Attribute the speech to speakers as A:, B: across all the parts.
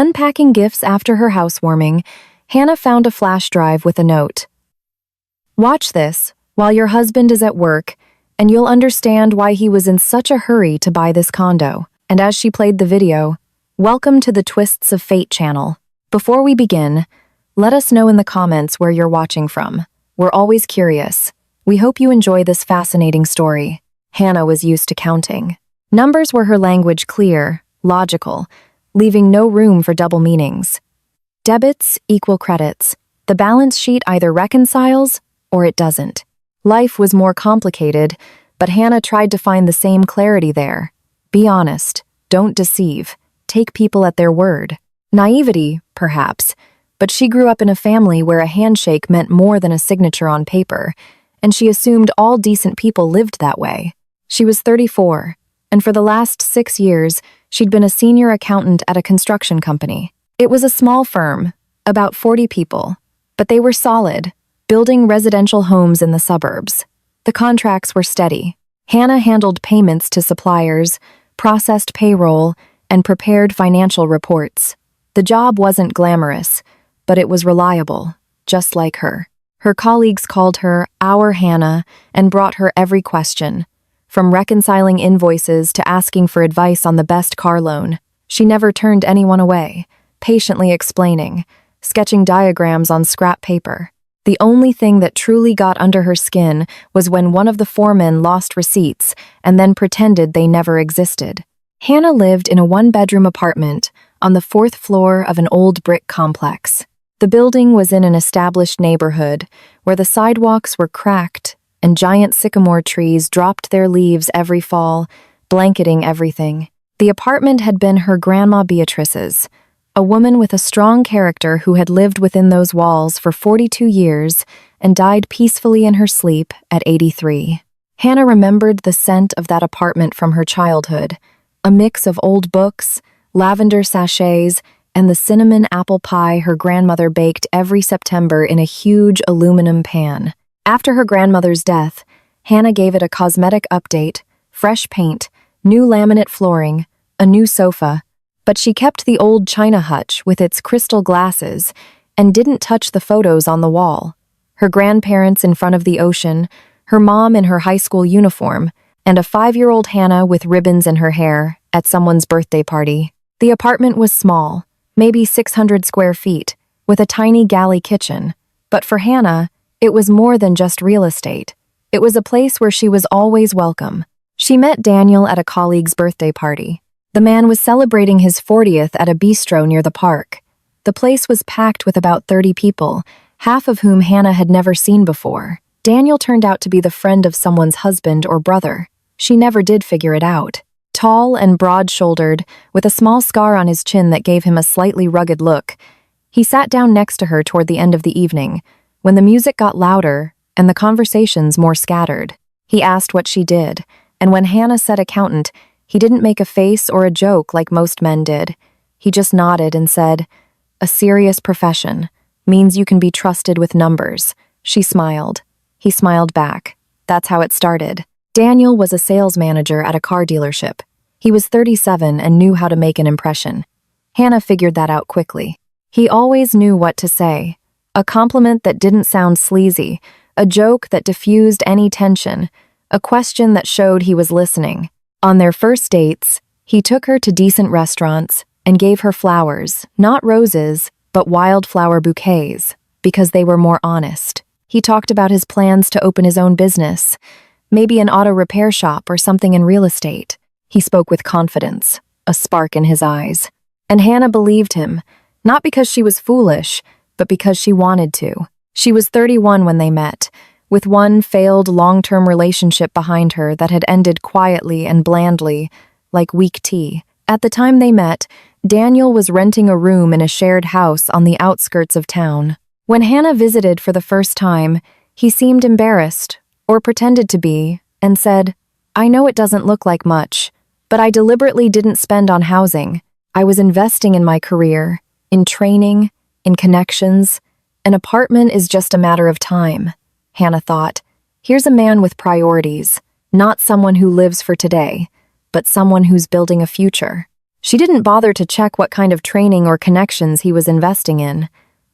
A: Unpacking gifts after her housewarming, Hannah found a flash drive with a note. Watch this while your husband is at work, and you'll understand why he was in such a hurry to buy this condo. And as she played the video, welcome to the Twists of Fate channel. Before we begin, let us know in the comments where you're watching from. We're always curious. We hope you enjoy this fascinating story. Hannah was used to counting. Numbers were her language, clear, logical, leaving no room for double meanings. Debits equal credits. The balance sheet either reconciles or it doesn't. Life was more complicated, but Hannah tried to find the same clarity there. Be honest, don't deceive, take people at their word. Naivety, perhaps, but she grew up in a family where a handshake meant more than a signature on paper, and she assumed all decent people lived that way. She was 34, and for the last 6 years, she'd been a senior accountant at a construction company. It was a small firm, about 40 people, but they were solid, building residential homes in the suburbs. The contracts were steady. Hannah handled payments to suppliers, processed payroll, and prepared financial reports. The job wasn't glamorous, but it was reliable, just like her. Her colleagues called her "Our Hannah" and brought her every question, from reconciling invoices to asking for advice on the best car loan. She never turned anyone away, patiently explaining, sketching diagrams on scrap paper. The only thing that truly got under her skin was when one of the foremen lost receipts and then pretended they never existed. Hannah lived in a one-bedroom apartment on the 4th floor of an old brick complex. The building was in an established neighborhood where the sidewalks were cracked and giant sycamore trees dropped their leaves every fall, blanketing everything. The apartment had been her grandma Beatrice's, a woman with a strong character who had lived within those walls for 42 years and died peacefully in her sleep at 83. Hannah remembered the scent of that apartment from her childhood, a mix of old books, lavender sachets, and the cinnamon apple pie her grandmother baked every September in a huge aluminum pan. After her grandmother's death, Hannah gave it a cosmetic update, fresh paint, new laminate flooring, a new sofa, but she kept the old china hutch with its crystal glasses and didn't touch the photos on the wall. Her grandparents in front of the ocean, her mom in her high school uniform, and a 5-year-old Hannah with ribbons in her hair at someone's birthday party. The apartment was small, maybe 600 square feet, with a tiny galley kitchen. But for Hannah, it was more than just real estate. It was a place where she was always welcome. She met Daniel at a colleague's birthday party. The man was celebrating his 40th at a bistro near the park. The place was packed with about 30 people, half of whom Hannah had never seen before. Daniel turned out to be the friend of someone's husband or brother. She never did figure it out. Tall and broad-shouldered, with a small scar on his chin that gave him a slightly rugged look, he sat down next to her toward the end of the evening, when the music got louder and the conversations more scattered. He asked what she did, and when Hannah said accountant, he didn't make a face or a joke like most men did. He just nodded and said, "A serious profession means you can be trusted with numbers." She smiled. He smiled back. That's how it started. Daniel was a sales manager at a car dealership. He was 37 and knew how to make an impression. Hannah figured that out quickly. He always knew what to say. A compliment that didn't sound sleazy, a joke that diffused any tension, a question that showed he was listening. On their first dates, he took her to decent restaurants and gave her flowers, not roses, but wildflower bouquets, because they were more honest. He talked about his plans to open his own business, maybe an auto repair shop or something in real estate. He spoke with confidence, a spark in his eyes. And Hannah believed him, not because she was foolish, but because she wanted to. She was 31 when they met, with one failed long-term relationship behind her that had ended quietly and blandly, like weak tea. At the time they met, Daniel was renting a room in a shared house on the outskirts of town. When Hannah visited for the first time, he seemed embarrassed, or pretended to be, and said, "I know it doesn't look like much, but I deliberately didn't spend on housing. I was investing in my career, in training, in connections. An apartment is just a matter of time." Hannah thought, here's a man with priorities, not someone who lives for today, but someone who's building a future. She didn't bother to check what kind of training or connections he was investing in.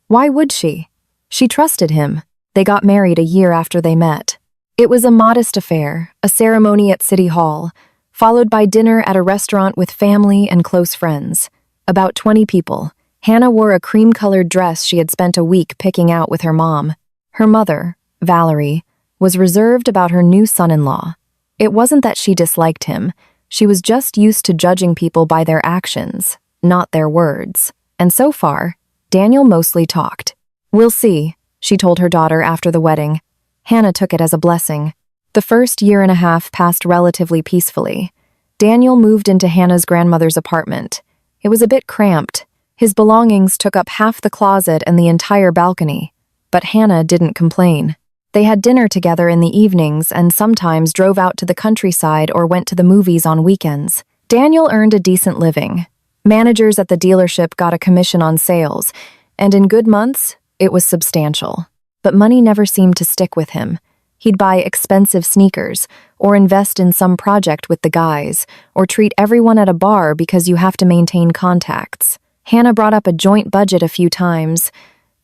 A: Why would she? She trusted him. They got married a year after they met. It was a modest affair, a ceremony at City Hall, followed by dinner at a restaurant with family and close friends. About 20 people. Hannah wore a cream-colored dress she had spent a week picking out with her mom. Her mother, Valerie, was reserved about her new son-in-law. It wasn't that she disliked him. She was just used to judging people by their actions, not their words. And so far, Daniel mostly talked. "We'll see," she told her daughter after the wedding. Hannah took it as a blessing. The first year and a half passed relatively peacefully. Daniel moved into Hannah's grandmother's apartment. It was a bit cramped. His belongings took up half the closet and the entire balcony. But Hannah didn't complain. They had dinner together in the evenings and sometimes drove out to the countryside or went to the movies on weekends. Daniel earned a decent living. Managers at the dealership got a commission on sales, and in good months, it was substantial. But money never seemed to stick with him. He'd buy expensive sneakers, or invest in some project with the guys, or treat everyone at a bar because you have to maintain contacts. Hannah brought up a joint budget a few times,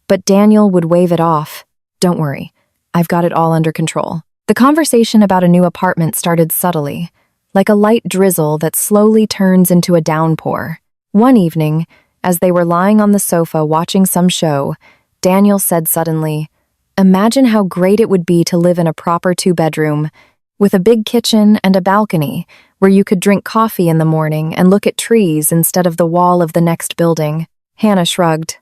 A: but Daniel would wave it off. "Don't worry, I've got it all under control." The conversation about a new apartment started subtly, like a light drizzle that slowly turns into a downpour. One evening, as they were lying on the sofa watching some show, Daniel said suddenly, "Imagine how great it would be to live in a proper two-bedroom, with a big kitchen and a balcony where you could drink coffee in the morning and look at trees instead of the wall of the next building." Hannah shrugged.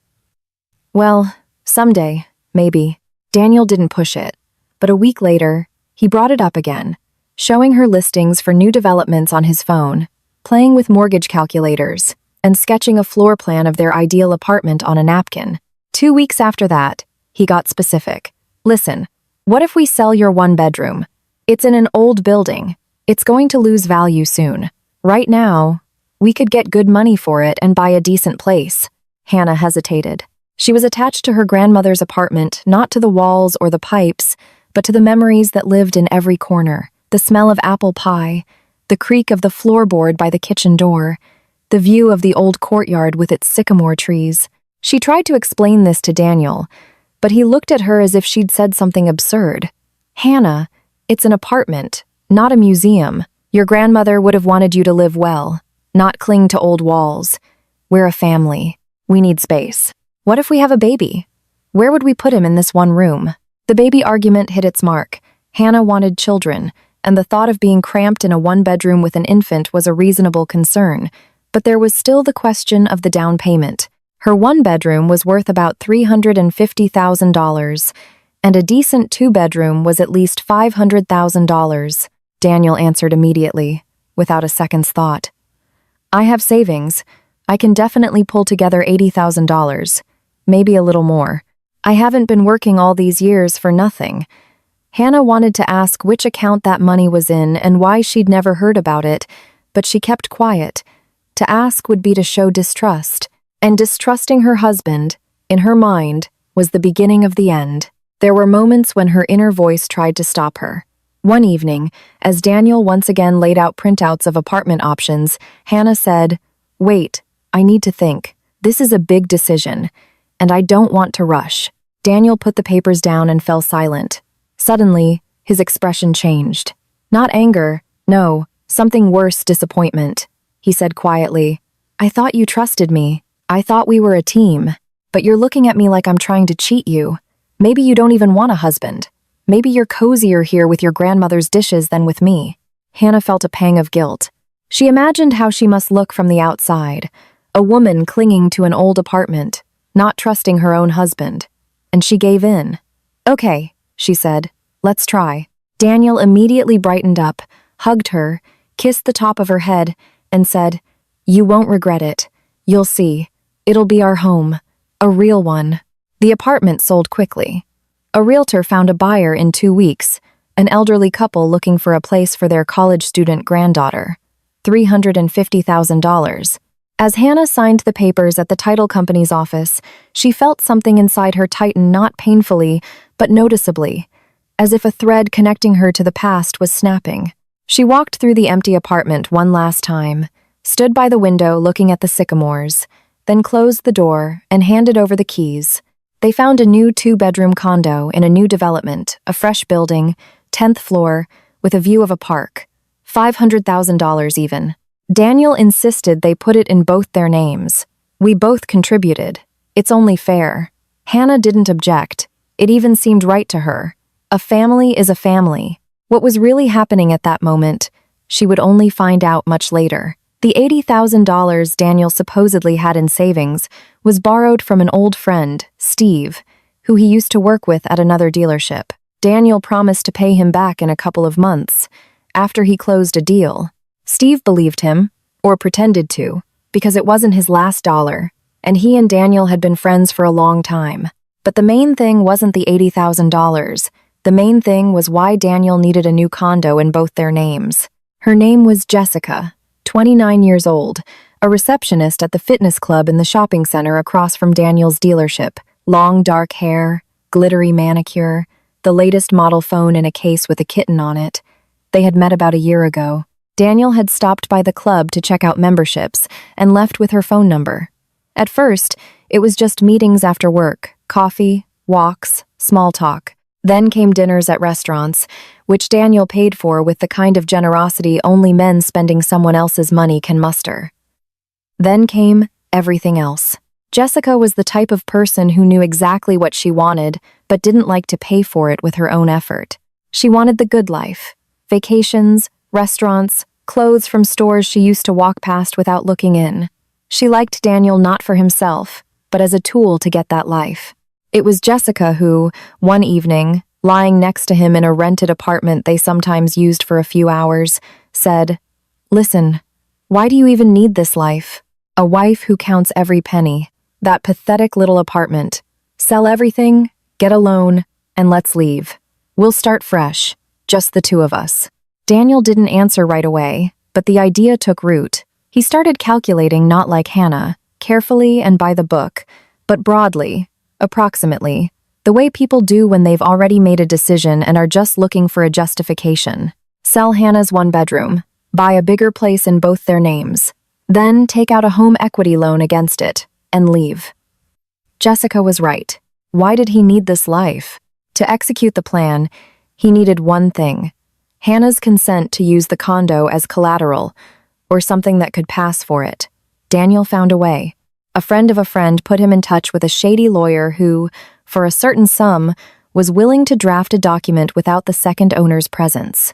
A: "Well, someday, maybe." Daniel didn't push it, but a week later, he brought it up again, showing her listings for new developments on his phone, playing with mortgage calculators, and sketching a floor plan of their ideal apartment on a napkin. 2 weeks after that, he got specific. "Listen, what if we sell your one bedroom? It's in an old building. It's going to lose value soon. Right now, we could get good money for it and buy a decent place." Hannah hesitated. She was attached to her grandmother's apartment, not to the walls or the pipes, but to the memories that lived in every corner. The smell of apple pie, the creak of the floorboard by the kitchen door, the view of the old courtyard with its sycamore trees. She tried to explain this to Daniel, but he looked at her as if she'd said something absurd. "Hannah, it's an apartment, not a museum. Your grandmother would have wanted you to live well, not cling to old walls. We're a family. We need space. What if we have a baby? Where would we put him in this one room?" The baby argument hit its mark. Hannah wanted children, and the thought of being cramped in a one-bedroom with an infant was a reasonable concern, but there was still the question of the down payment. Her one bedroom was worth about $350,000, and a decent two-bedroom was at least $500,000. Daniel answered immediately, without a second's thought. "I have savings. I can definitely pull together $80,000, maybe a little more. I haven't been working all these years for nothing." Hannah wanted to ask which account that money was in and why she'd never heard about it, but she kept quiet. To ask would be to show distrust, and distrusting her husband, in her mind, was the beginning of the end. There were moments when her inner voice tried to stop her. One evening, as Daniel once again laid out printouts of apartment options, Hannah said, "Wait, I need to think. This is a big decision, and I don't want to rush." Daniel put the papers down and fell silent. Suddenly, his expression changed. Not anger, no, something worse, disappointment. He said quietly, "I thought you trusted me. I thought we were a team. But you're looking at me like I'm trying to cheat you. Maybe you don't even want a husband. Maybe you're cozier here with your grandmother's dishes than with me." Hannah felt a pang of guilt. She imagined how she must look from the outside, a woman clinging to an old apartment, not trusting her own husband. And she gave in. "Okay," she said, "let's try." Daniel immediately brightened up, hugged her, kissed the top of her head, and said, "You won't regret it. You'll see. It'll be our home. A real one." The apartment sold quickly. A realtor found a buyer in 2 weeks, an elderly couple looking for a place for their college student granddaughter. $350,000. As Hannah signed the papers at the title company's office, she felt something inside her tighten, not painfully, but noticeably, as if a thread connecting her to the past was snapping. She walked through the empty apartment one last time, stood by the window looking at the sycamores, then closed the door and handed over the keys. They found a new 2-bedroom condo in a new development, a fresh building, 10th floor, with a view of a park. $500,000 even. Daniel insisted they put it in both their names. We both contributed. It's only fair. Hannah didn't object. It even seemed right to her. A family is a family. What was really happening at that moment, she would only find out much later. The $80,000 Daniel supposedly had in savings was borrowed from an old friend, Steve, who he used to work with at another dealership. Daniel promised to pay him back in a couple of months, after he closed a deal. Steve believed him, or pretended to, because it wasn't his last dollar, and he and Daniel had been friends for a long time. But the main thing wasn't the $80,000. The main thing was why Daniel needed a new condo in both their names. Her name was Jessica, 29 years old, a receptionist at the fitness club in the shopping center across from Daniel's dealership. Long dark hair, glittery manicure, the latest model phone in a case with a kitten on it. They had met about a year ago. Daniel had stopped by the club to check out memberships and left with her phone number. At first, it was just meetings after work, coffee, walks, small talk. Then came dinners at restaurants, which Daniel paid for with the kind of generosity only men spending someone else's money can muster. Then came everything else. Jessica was the type of person who knew exactly what she wanted, but didn't like to pay for it with her own effort. She wanted the good life. Vacations, restaurants, clothes from stores she used to walk past without looking in. She liked Daniel not for himself, but as a tool to get that life. It was Jessica who, one evening, lying next to him in a rented apartment they sometimes used for a few hours, said, "Listen, why do you even need this life? A wife who counts every penny. That pathetic little apartment. Sell everything, get a loan, and let's leave. We'll start fresh, just the two of us." Daniel didn't answer right away, but the idea took root. He started calculating not like Hannah, carefully and by the book, but broadly, approximately, the way people do when they've already made a decision and are just looking for a justification. Sell Hannah's 1-bedroom, buy a bigger place in both their names, then take out a home equity loan against it, and leave. Jessica was right. Why did he need this life? To execute the plan, he needed one thing: Hannah's consent to use the condo as collateral, or something that could pass for it. Daniel found a way. A friend of a friend put him in touch with a shady lawyer who, for a certain sum, was willing to draft a document without the second owner's presence.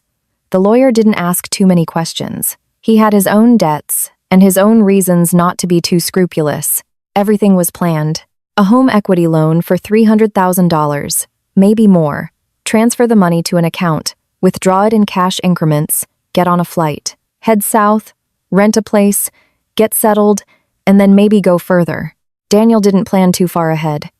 A: The lawyer didn't ask too many questions. He had his own debts and his own reasons not to be too scrupulous. Everything was planned. A home equity loan for $300,000, maybe more. Transfer the money to an account, withdraw it in cash increments, get on a flight, head south, rent a place, get settled, and then maybe go further. Daniel didn't plan too far ahead.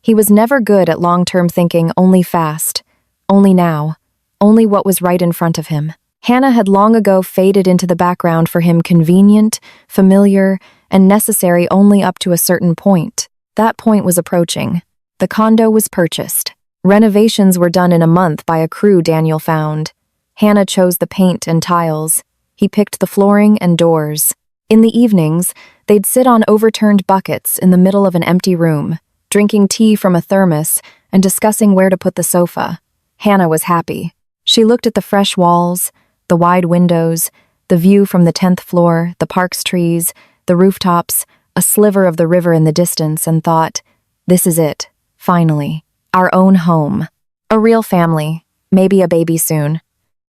A: He was never good at long-term thinking, only fast, only now, only what was right in front of him. Hannah had long ago faded into the background for him, convenient, familiar, and necessary only up to a certain point. That point was approaching. The condo was purchased. Renovations were done in a month by a crew Daniel found. Hannah chose the paint and tiles. He picked the flooring and doors. In the evenings, they'd sit on overturned buckets in the middle of an empty room, drinking tea from a thermos and discussing where to put the sofa. Hannah was happy. She looked at the fresh walls, the wide windows, the view from the 10th floor, the park's trees, the rooftops, a sliver of the river in the distance, and thought, this is it, finally. Our own home. A real family, maybe a baby soon.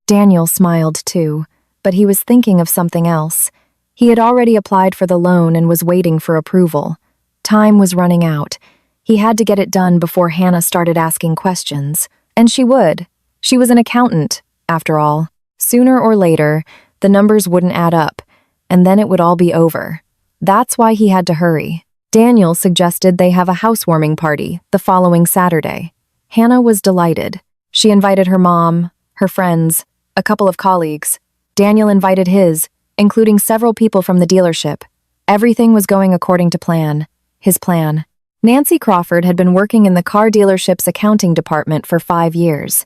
A: Daniel smiled too, but he was thinking of something else. He had already applied for the loan and was waiting for approval. Time was running out. He had to get it done before Hannah started asking questions. And she would. She was an accountant, after all. Sooner or later, the numbers wouldn't add up, and then it would all be over. That's why he had to hurry. Daniel suggested they have a housewarming party the following Saturday. Hannah was delighted. She invited her mom, her friends, a couple of colleagues. Daniel invited his, including several people from the dealership. Everything was going according to plan. His plan. Nancy Crawford had been working in the car dealership's accounting department for 5 years.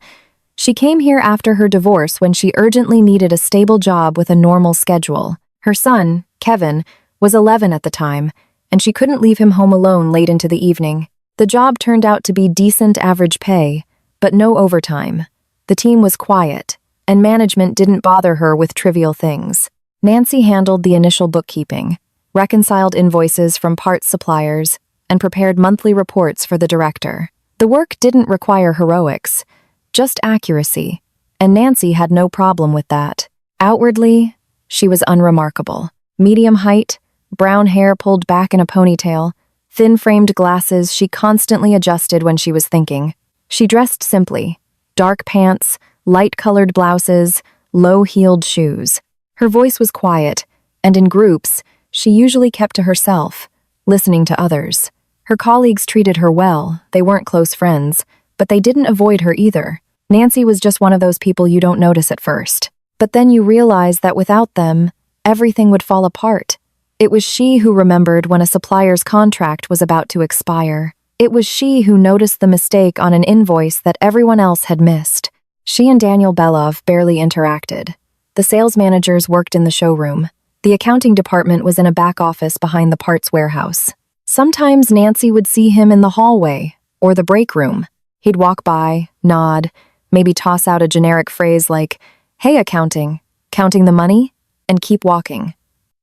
A: She came here after her divorce when she urgently needed a stable job with a normal schedule. Her son, Kevin, was 11 at the time, and she couldn't leave him home alone late into the evening. The job turned out to be decent average pay, but no overtime. The team was quiet, and management didn't bother her with trivial things. Nancy handled the initial bookkeeping, reconciled invoices from parts suppliers, and prepared monthly reports for the director. The work didn't require heroics, just accuracy, and Nancy had no problem with that. Outwardly, she was unremarkable. Medium height, brown hair pulled back in a ponytail, thin-framed glasses she constantly adjusted when she was thinking. She dressed simply: dark pants, light-colored blouses, low-heeled shoes. Her voice was quiet, and in groups, she usually kept to herself, listening to others. Her colleagues treated her well. They weren't close friends, but they didn't avoid her either. Nancy was just one of those people you don't notice at first. But then you realize that without them, everything would fall apart. It was she who remembered when a supplier's contract was about to expire. It was she who noticed the mistake on an invoice that everyone else had missed. She and Daniel Belov barely interacted. The sales managers worked in the showroom. The accounting department was in a back office behind the parts warehouse. Sometimes Nancy would see him in the hallway or the break room. He'd walk by, nod, maybe toss out a generic phrase like, "Hey, accounting, counting the money?" and keep walking.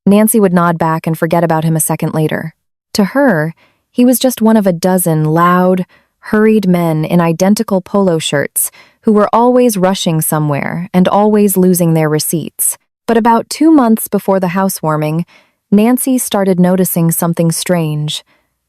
A: Nancy would nod back and forget about him a second later. To her, he was just one of a dozen loud, hurried men in identical polo shirts who were always rushing somewhere and always losing their receipts. But about 2 months before the housewarming, Nancy started noticing something strange.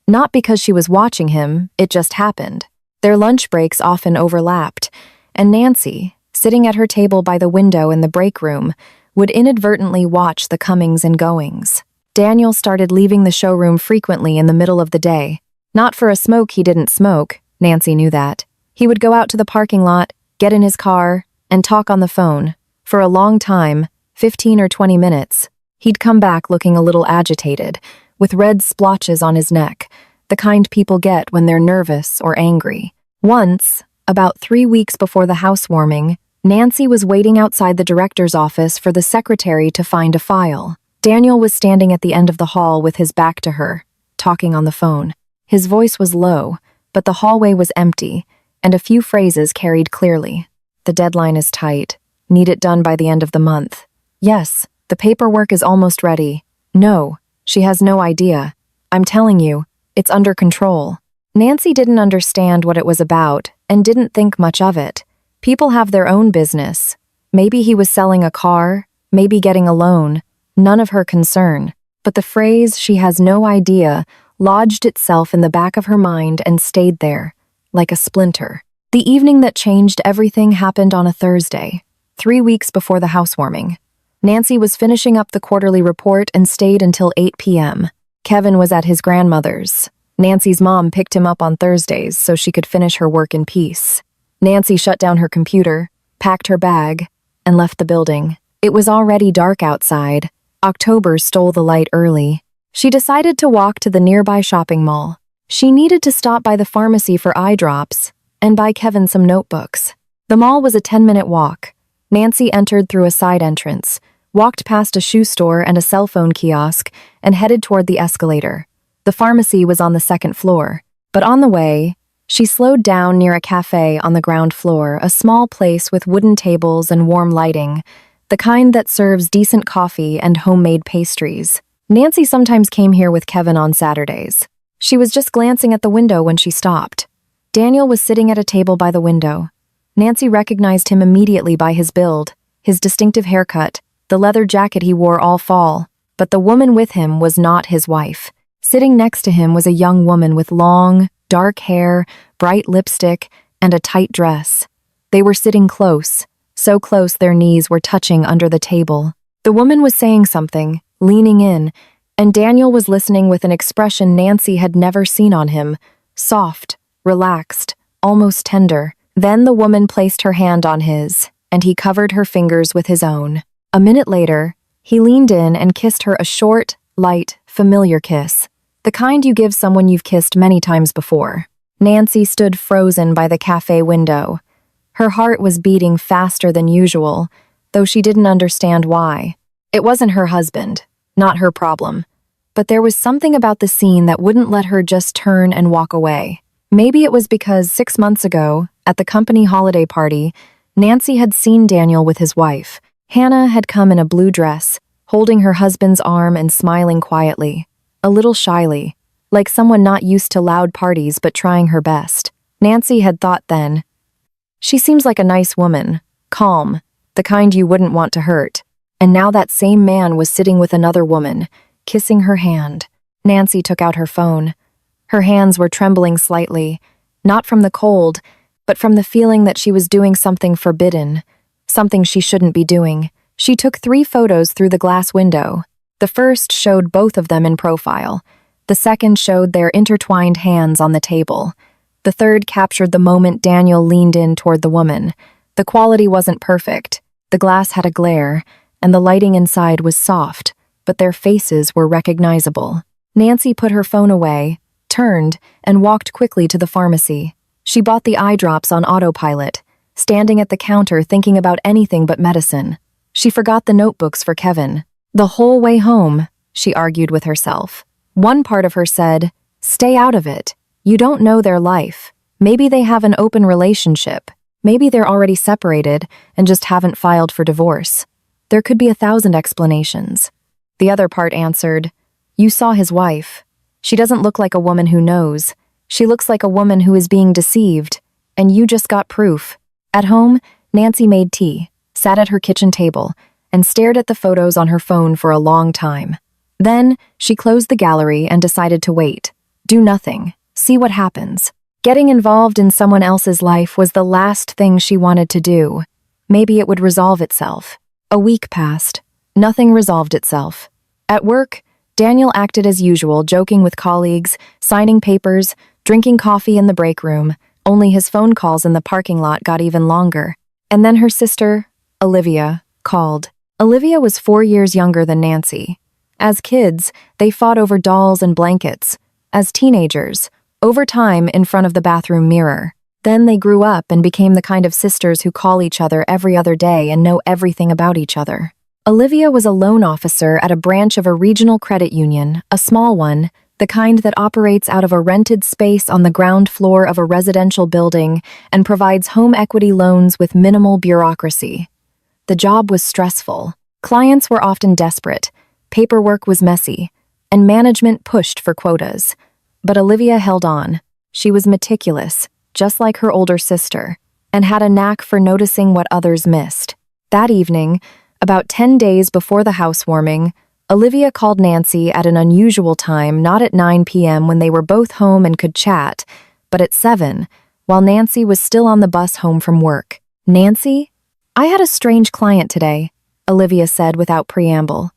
A: Not because she was watching him, it just happened. Their lunch breaks often overlapped, and Nancy, sitting at her table by the window in the break room, would inadvertently watch the comings and goings. Daniel started leaving the showroom frequently in the middle of the day. Not for a smoke he didn't smoke, Nancy knew that. He would go out to the parking lot, get in his car, and talk on the phone. For a long time, 15 or 20 minutes. He'd come back looking a little agitated, with red splotches on his neck, the kind people get when they're nervous or angry. Once, about 3 weeks before the housewarming, Nancy was waiting outside the director's office for the secretary to find a file. Daniel was standing at the end of the hall with his back to her, talking on the phone. His voice was low, but the hallway was empty, and a few phrases carried clearly. "The deadline is tight. Need it done by the end of the month. Yes, the paperwork is almost ready. No, she has no idea. I'm telling you, it's under control." Nancy didn't understand what it was about and didn't think much of it. People have their own business. Maybe he was selling a car, maybe getting a loan. None of her concern. But the phrase, "she has no idea," lodged itself in the back of her mind and stayed there, like a splinter. The evening that changed everything happened on a Thursday, 3 weeks before the housewarming. Nancy was finishing up the quarterly report and stayed until 8 p.m. Kevin was at his grandmother's. Nancy's mom picked him up on Thursdays so she could finish her work in peace. Nancy shut down her computer, packed her bag, and left the building. It was already dark outside. October stole the light early. She decided to walk to the nearby shopping mall. She needed to stop by the pharmacy for eye drops and buy Kevin some notebooks. The mall was a 10-minute walk. Nancy entered through a side entrance, walked past a shoe store and a cell phone kiosk, and headed toward the escalator. The pharmacy was on the second floor, but on the way, she slowed down near a cafe on the ground floor, a small place with wooden tables and warm lighting, the kind that serves decent coffee and homemade pastries. Nancy sometimes came here with Kevin on Saturdays. She was just glancing at the window when she stopped. Daniel was sitting at a table by the window. Nancy recognized him immediately by his build, his distinctive haircut, the leather jacket he wore all fall. But the woman with him was not his wife. Sitting next to him was a young woman with long, dark hair, bright lipstick, and a tight dress. They were sitting close, so close their knees were touching under the table. The woman was saying something, leaning in, and Daniel was listening with an expression Nancy had never seen on him, soft, relaxed, almost tender. Then the woman placed her hand on his, and he covered her fingers with his own. A minute later, he leaned in and kissed her a short, light, familiar kiss, the kind you give someone you've kissed many times before. Nancy stood frozen by the cafe window. Her heart was beating faster than usual, though she didn't understand why. It wasn't her husband, not her problem. But there was something about the scene that wouldn't let her just turn and walk away. Maybe it was because 6 months ago, at the company holiday party, Nancy had seen Daniel with his wife. Hannah had come in a blue dress, holding her husband's arm and smiling quietly, a little shyly, like someone not used to loud parties but trying her best. Nancy had thought then, "She seems like a nice woman, calm, the kind you wouldn't want to hurt." And now that same man was sitting with another woman, kissing her hand. Nancy took out her phone. Her hands were trembling slightly, not from the cold, but from the feeling that she was doing something forbidden, something she shouldn't be doing. She took 3 photos through the glass window. The first showed both of them in profile. The second showed their intertwined hands on the table. The third captured the moment Daniel leaned in toward the woman. The quality wasn't perfect. The glass had a glare, and the lighting inside was soft, but their faces were recognizable. Nancy put her phone away, turned, and walked quickly to the pharmacy. She bought the eye drops on autopilot, standing at the counter thinking about anything but medicine. She forgot the notebooks for Kevin. The whole way home, she argued with herself. One part of her said, "Stay out of it. You don't know their life. Maybe they have an open relationship. Maybe they're already separated and just haven't filed for divorce. There could be 1,000 explanations." The other part answered, "You saw his wife. She doesn't look like a woman who knows. She looks like a woman who is being deceived, and you just got proof." At home, Nancy made tea, sat at her kitchen table, and stared at the photos on her phone for a long time. Then, she closed the gallery and decided to wait. Do nothing. See what happens. Getting involved in someone else's life was the last thing she wanted to do. Maybe it would resolve itself. A week passed. Nothing resolved itself. At work, Daniel acted as usual, joking with colleagues, signing papers, drinking coffee in the break room. Only his phone calls in the parking lot got even longer. And then her sister, Olivia, called. Olivia was 4 years younger than Nancy. As kids, they fought over dolls and blankets. As teenagers, over time in front of the bathroom mirror. Then they grew up and became the kind of sisters who call each other every other day and know everything about each other. Olivia was a loan officer at a branch of a regional credit union, a small one, the kind that operates out of a rented space on the ground floor of a residential building and provides home equity loans with minimal bureaucracy. The job was stressful. Clients were often desperate, paperwork was messy, and management pushed for quotas. But Olivia held on. She was meticulous, just like her older sister, and had a knack for noticing what others missed. That evening, about 10 days before the housewarming, Olivia called Nancy at an unusual time, not at 9 p.m. when they were both home and could chat, but at 7, while Nancy was still on the bus home from work. "Nancy? I had a strange client today," Olivia said without preamble.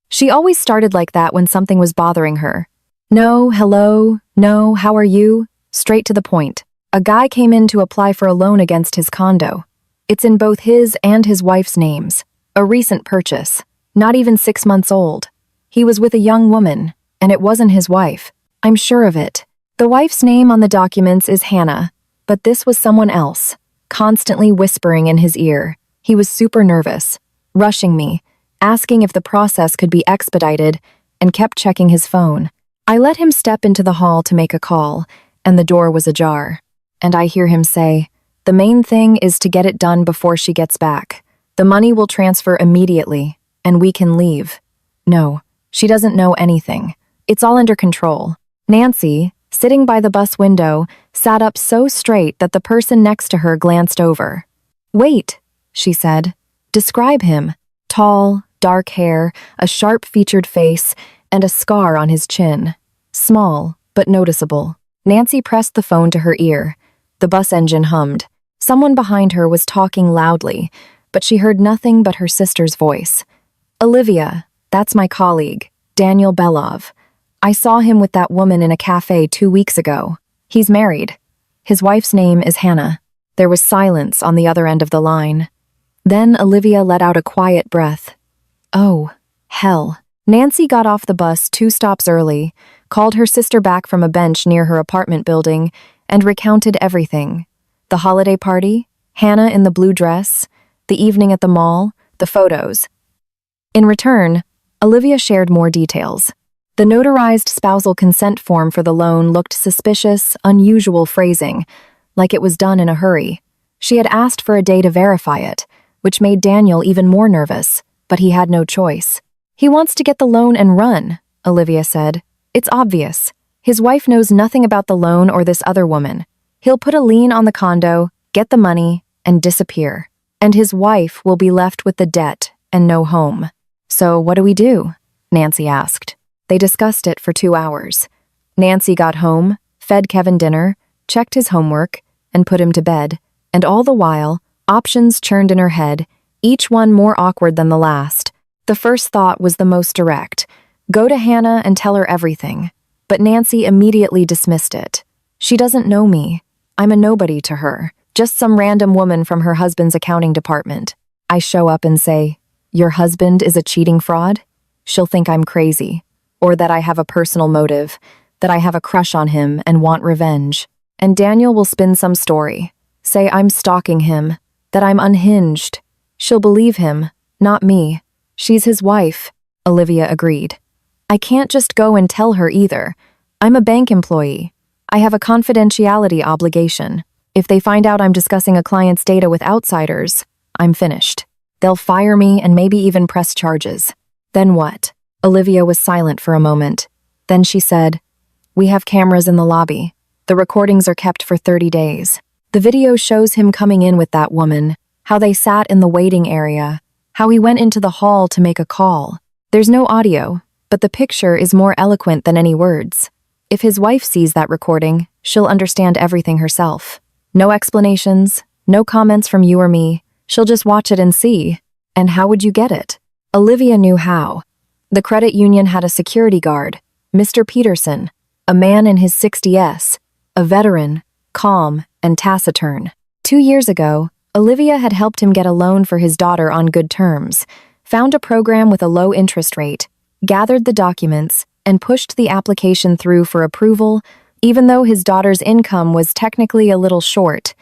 A: She always started like that when something was bothering her. "No, hello, no, how are you?" Straight to the point. A guy came in to apply for a loan against his condo. It's in both his and his wife's names. A recent purchase. Not even 6 months old. He was with a young woman, and it wasn't his wife. I'm sure of it. The wife's name on the documents is Hannah, but this was someone else, constantly whispering in his ear. He was super nervous, rushing me, asking if the process could be expedited, and kept checking his phone. I let him step into the hall to make a call, and the door was ajar. And I hear him say, "The main thing is to get it done before she gets back. The money will transfer immediately, and we can leave." No, she doesn't know anything. It's all under control. Nancy, sitting by the bus window, sat up so straight that the person next to her glanced over. "Wait," she said. "Describe him." Tall, dark hair, a sharp-featured face, and a scar on his chin. Small, but noticeable. Nancy pressed the phone to her ear. The bus engine hummed. Someone behind her was talking loudly, but she heard nothing but her sister's voice. "Olivia, that's my colleague, Daniel Belov. I saw him with that woman in a cafe 2 weeks ago. He's married. His wife's name is Hannah." There was silence on the other end of the line. Then Olivia let out a quiet breath. Oh, hell. Nancy got off the bus 2 stops early, called her sister back from a bench near her apartment building, and recounted everything. The holiday party, Hannah in the blue dress, the evening at the mall, the photos. In return, Olivia shared more details. The notarized spousal consent form for the loan looked suspicious, unusual phrasing, like it was done in a hurry. She had asked for a day to verify it, which made Daniel even more nervous, but he had no choice. He wants to get the loan and run, Olivia said. It's obvious. His wife knows nothing about the loan or this other woman. He'll put a lien on the condo, get the money, and disappear. And his wife will be left with the debt and no home. So what do we do? Nancy asked. They discussed it for 2 hours. Nancy got home, fed Kevin dinner, checked his homework, and put him to bed. And all the while, options churned in her head, each one more awkward than the last. The first thought was the most direct. Go to Hannah and tell her everything. But Nancy immediately dismissed it. She doesn't know me. I'm a nobody to her, just some random woman from her husband's accounting department. I show up and say, "Your husband is a cheating fraud?" She'll think I'm crazy, or that I have a personal motive, that I have a crush on him and want revenge. And Daniel will spin some story, say I'm stalking him, that I'm unhinged. She'll believe him, not me. She's his wife, Olivia agreed. I can't just go and tell her either. I'm a bank employee. I have a confidentiality obligation. If they find out I'm discussing a client's data with outsiders, I'm finished. They'll fire me and maybe even press charges. Then what? Olivia was silent for a moment. Then she said, "We have cameras in the lobby. The recordings are kept for 30 days. The video shows him coming in with that woman, how they sat in the waiting area, how he went into the hall to make a call. There's no audio, but the picture is more eloquent than any words. If his wife sees that recording, she'll understand everything herself. No explanations, no comments from you or me. She'll just watch it and see. And how would you get it?" Olivia knew how. The credit union had a security guard, Mr. Peterson, a man in his 60s, a veteran, calm, and taciturn. 2 years ago, Olivia had helped him get a loan for his daughter on good terms, found a program with a low interest rate, gathered the documents, and pushed the application through for approval, even though his daughter's income was technically a little short.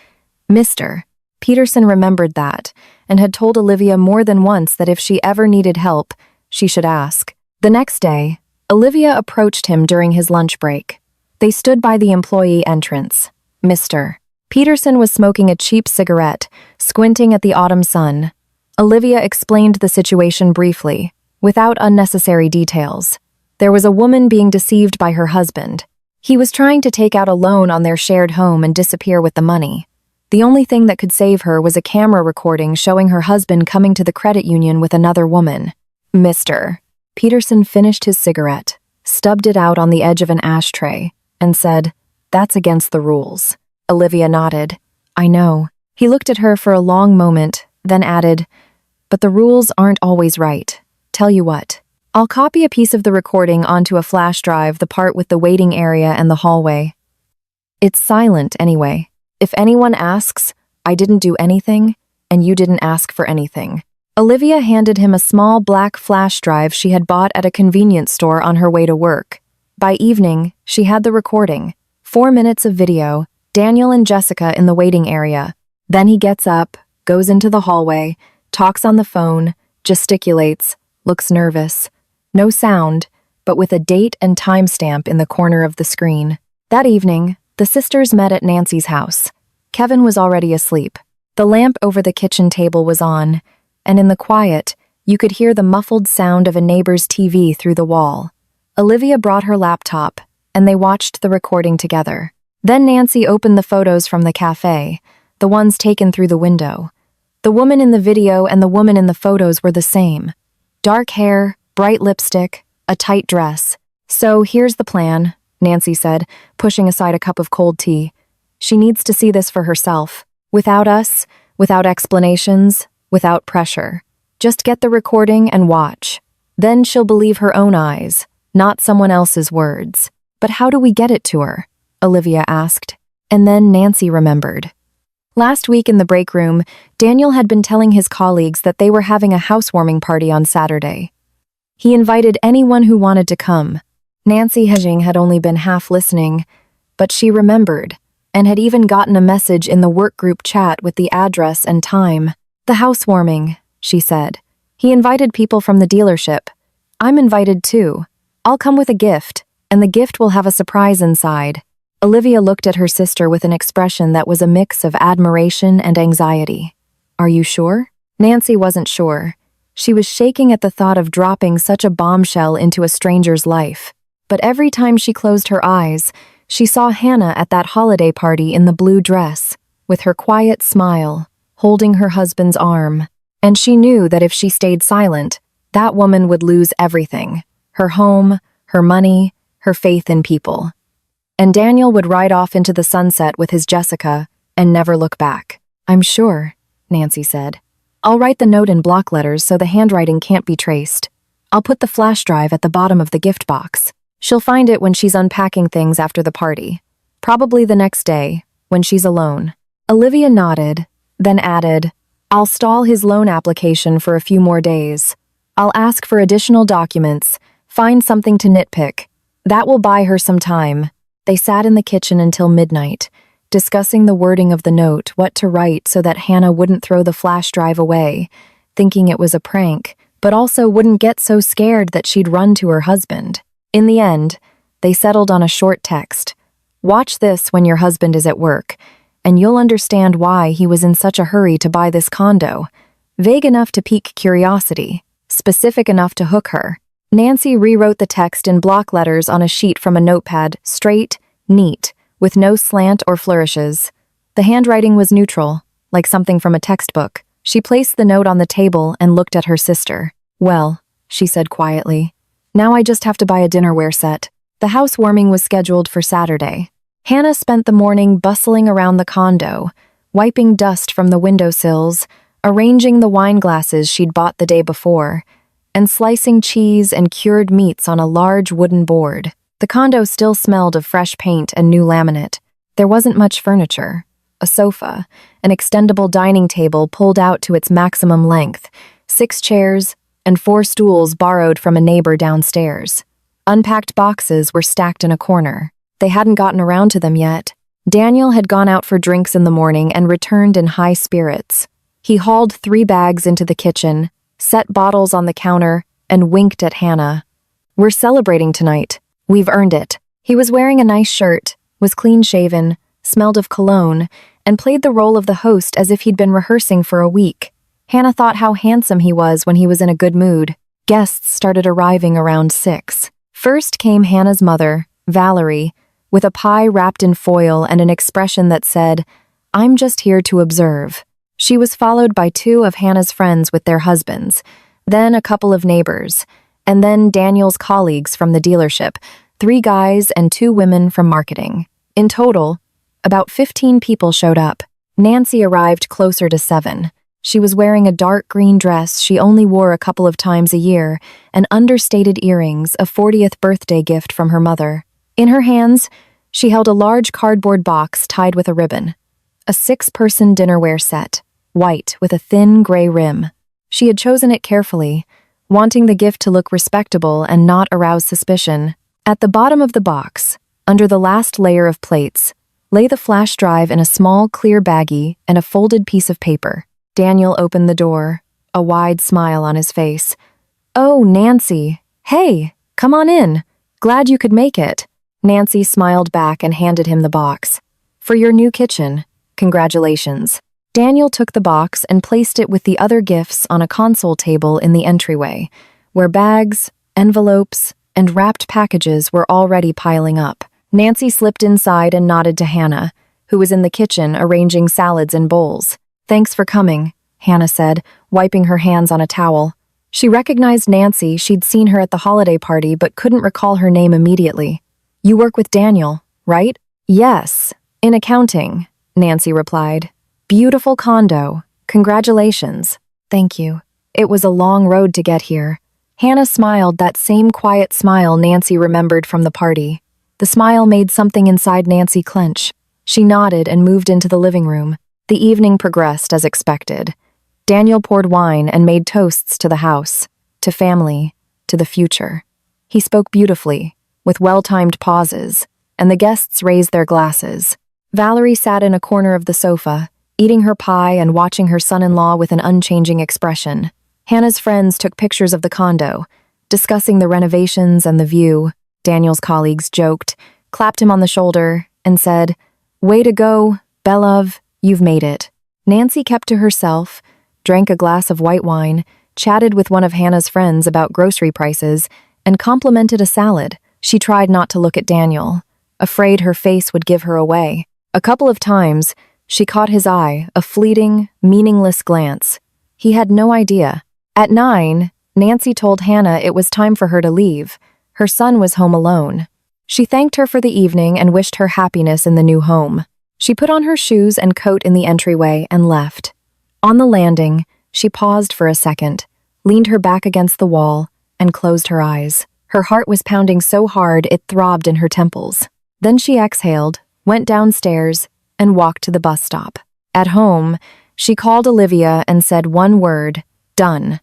A: Mr. Peterson remembered that, and had told Olivia more than once that if she ever needed help, she should ask. The next day, Olivia approached him during his lunch break. They stood by the employee entrance. Mr. Peterson was smoking a cheap cigarette, squinting at the autumn sun. Olivia explained the situation briefly, without unnecessary details. There was a woman being deceived by her husband. He was trying to take out a loan on their shared home and disappear with the money. The only thing that could save her was a camera recording showing her husband coming to the credit union with another woman. Mr. Peterson finished his cigarette, stubbed it out on the edge of an ashtray, and said, "That's against the rules." Olivia nodded. "I know." He looked at her for a long moment, then added, "But the rules aren't always right. Tell you what. I'll copy a piece of the recording onto a flash drive, the part with the waiting area and the hallway. It's silent anyway. If anyone asks, I didn't do anything, and you didn't ask for anything." Olivia handed him a small black flash drive she had bought at a convenience store on her way to work. By evening, she had the recording. 4 minutes of video, Daniel and Jessica in the waiting area. Then he gets up, goes into the hallway, talks on the phone, gesticulates, looks nervous. No sound, but with a date and timestamp in the corner of the screen. That evening, the sisters met at Nancy's house. Kevin was already asleep. The lamp over the kitchen table was on, and in the quiet, you could hear the muffled sound of a neighbor's TV through the wall. Olivia brought her laptop, and they watched the recording together. Then Nancy opened the photos from the cafe, the ones taken through the window. The woman in the video and the woman in the photos were the same. Dark hair, bright lipstick, a tight dress. "So here's the plan," Nancy said, pushing aside a cup of cold tea. "She needs to see this for herself. Without us, without explanations, without pressure. Just get the recording and watch. Then she'll believe her own eyes, not someone else's words." "But how do we get it to her?" Olivia asked. And then Nancy remembered. Last week in the break room, Daniel had been telling his colleagues that they were having a housewarming party on Saturday. He invited anyone who wanted to come. Nancy Hedging had only been half listening, but she remembered, and had even gotten a message in the workgroup chat with the address and time. "The housewarming," she said. He invited people from the dealership. I'm invited too. I'll come with a gift, and the gift will have a surprise inside. Olivia looked at her sister with an expression that was a mix of admiration and anxiety. Are you sure? Nancy wasn't sure. She was shaking at the thought of dropping such a bombshell into a stranger's life. But every time she closed her eyes, she saw Hannah at that holiday party in the blue dress, with her quiet smile, holding her husband's arm. And she knew that if she stayed silent, that woman would lose everything: her home, her money, her faith in people. And Daniel would ride off into the sunset with his Jessica and never look back. I'm sure, Nancy said. I'll write the note in block letters so the handwriting can't be traced. I'll put the flash drive at the bottom of the gift box. She'll find it when she's unpacking things after the party. Probably the next day, when she's alone. Olivia nodded, then added, I'll stall his loan application for a few more days. I'll ask for additional documents, find something to nitpick. That will buy her some time. They sat in the kitchen until midnight, discussing the wording of the note, what to write so that Hannah wouldn't throw the flash drive away, thinking it was a prank, but also wouldn't get so scared that she'd run to her husband. In the end, they settled on a short text. Watch this when your husband is at work, and you'll understand why he was in such a hurry to buy this condo. Vague enough to pique curiosity, specific enough to hook her. Nancy rewrote the text in block letters on a sheet from a notepad, straight, neat, with no slant or flourishes. The handwriting was neutral, like something from a textbook. She placed the note on the table and looked at her sister. Well, she said quietly, now I just have to buy a dinnerware set. The housewarming was scheduled for Saturday. Hannah spent the morning bustling around the condo, wiping dust from the windowsills, arranging the wine glasses she'd bought the day before, and slicing cheese and cured meats on a large wooden board. The condo still smelled of fresh paint and new laminate. There wasn't much furniture. A sofa, an extendable dining table pulled out to its maximum length, 6 chairs, and 4 stools borrowed from a neighbor downstairs. Unpacked boxes were stacked in a corner. They hadn't gotten around to them yet. Daniel had gone out for drinks in the morning and returned in high spirits. He hauled 3 bags into the kitchen, set bottles on the counter, and winked at Hannah. We're celebrating tonight. We've earned it. He was wearing a nice shirt, was clean-shaven, smelled of cologne, and played the role of the host as if he'd been rehearsing for a week. Hannah thought how handsome he was when he was in a good mood. Guests started arriving around 6. First came Hannah's mother, Valerie, with a pie wrapped in foil and an expression that said, I'm just here to observe. She was followed by 2 of Hannah's friends with their husbands, then a couple of neighbors, and then Daniel's colleagues from the dealership, 3 guys and 2 women from marketing. In total, about 15 people showed up. Nancy arrived closer to 7. She was wearing a dark green dress she only wore a couple of times a year, and understated earrings, a 40th birthday gift from her mother. In her hands, she held a large cardboard box tied with a ribbon. A 6-person dinnerware set, white with a thin gray rim. She had chosen it carefully, wanting the gift to look respectable and not arouse suspicion. At the bottom of the box, under the last layer of plates, lay the flash drive in a small, clear baggie and a folded piece of paper. Daniel opened the door, a wide smile on his face. Oh, Nancy. Hey, come on in. Glad you could make it. Nancy smiled back and handed him the box. For your new kitchen. Congratulations. Daniel took the box and placed it with the other gifts on a console table in the entryway, where bags, envelopes, and wrapped packages were already piling up. Nancy slipped inside and nodded to Hannah, who was in the kitchen arranging salads in bowls. Thanks for coming, Hannah said, wiping her hands on a towel. She recognized Nancy. She'd seen her at the holiday party but couldn't recall her name immediately. You work with Daniel, right? Yes, in accounting, Nancy replied. Beautiful condo. Congratulations. Thank you. It was a long road to get here. Hannah smiled, that same quiet smile Nancy remembered from the party. The smile made something inside Nancy clench. She nodded and moved into the living room. The evening progressed as expected. Daniel poured wine and made toasts to the house, to family, to the future. He spoke beautifully, with well-timed pauses, and the guests raised their glasses. Valerie sat in a corner of the sofa, eating her pie and watching her son-in-law with an unchanging expression. Hannah's friends took pictures of the condo, discussing the renovations and the view. Daniel's colleagues joked, clapped him on the shoulder, and said, "Way to go, Belov, you've made it." Nancy kept to herself, drank a glass of white wine, chatted with one of Hannah's friends about grocery prices, and complimented a salad. She tried not to look at Daniel, afraid her face would give her away. A couple of times, she caught his eye, a fleeting, meaningless glance. He had no idea. At 9, Nancy told Hannah it was time for her to leave. Her son was home alone. She thanked her for the evening and wished her happiness in the new home. She put on her shoes and coat in the entryway and left. On the landing, she paused for a second, leaned her back against the wall, and closed her eyes. Her heart was pounding so hard it throbbed in her temples. Then she exhaled, went downstairs, and walked to the bus stop. At home, she called Olivia and said one word, "Done."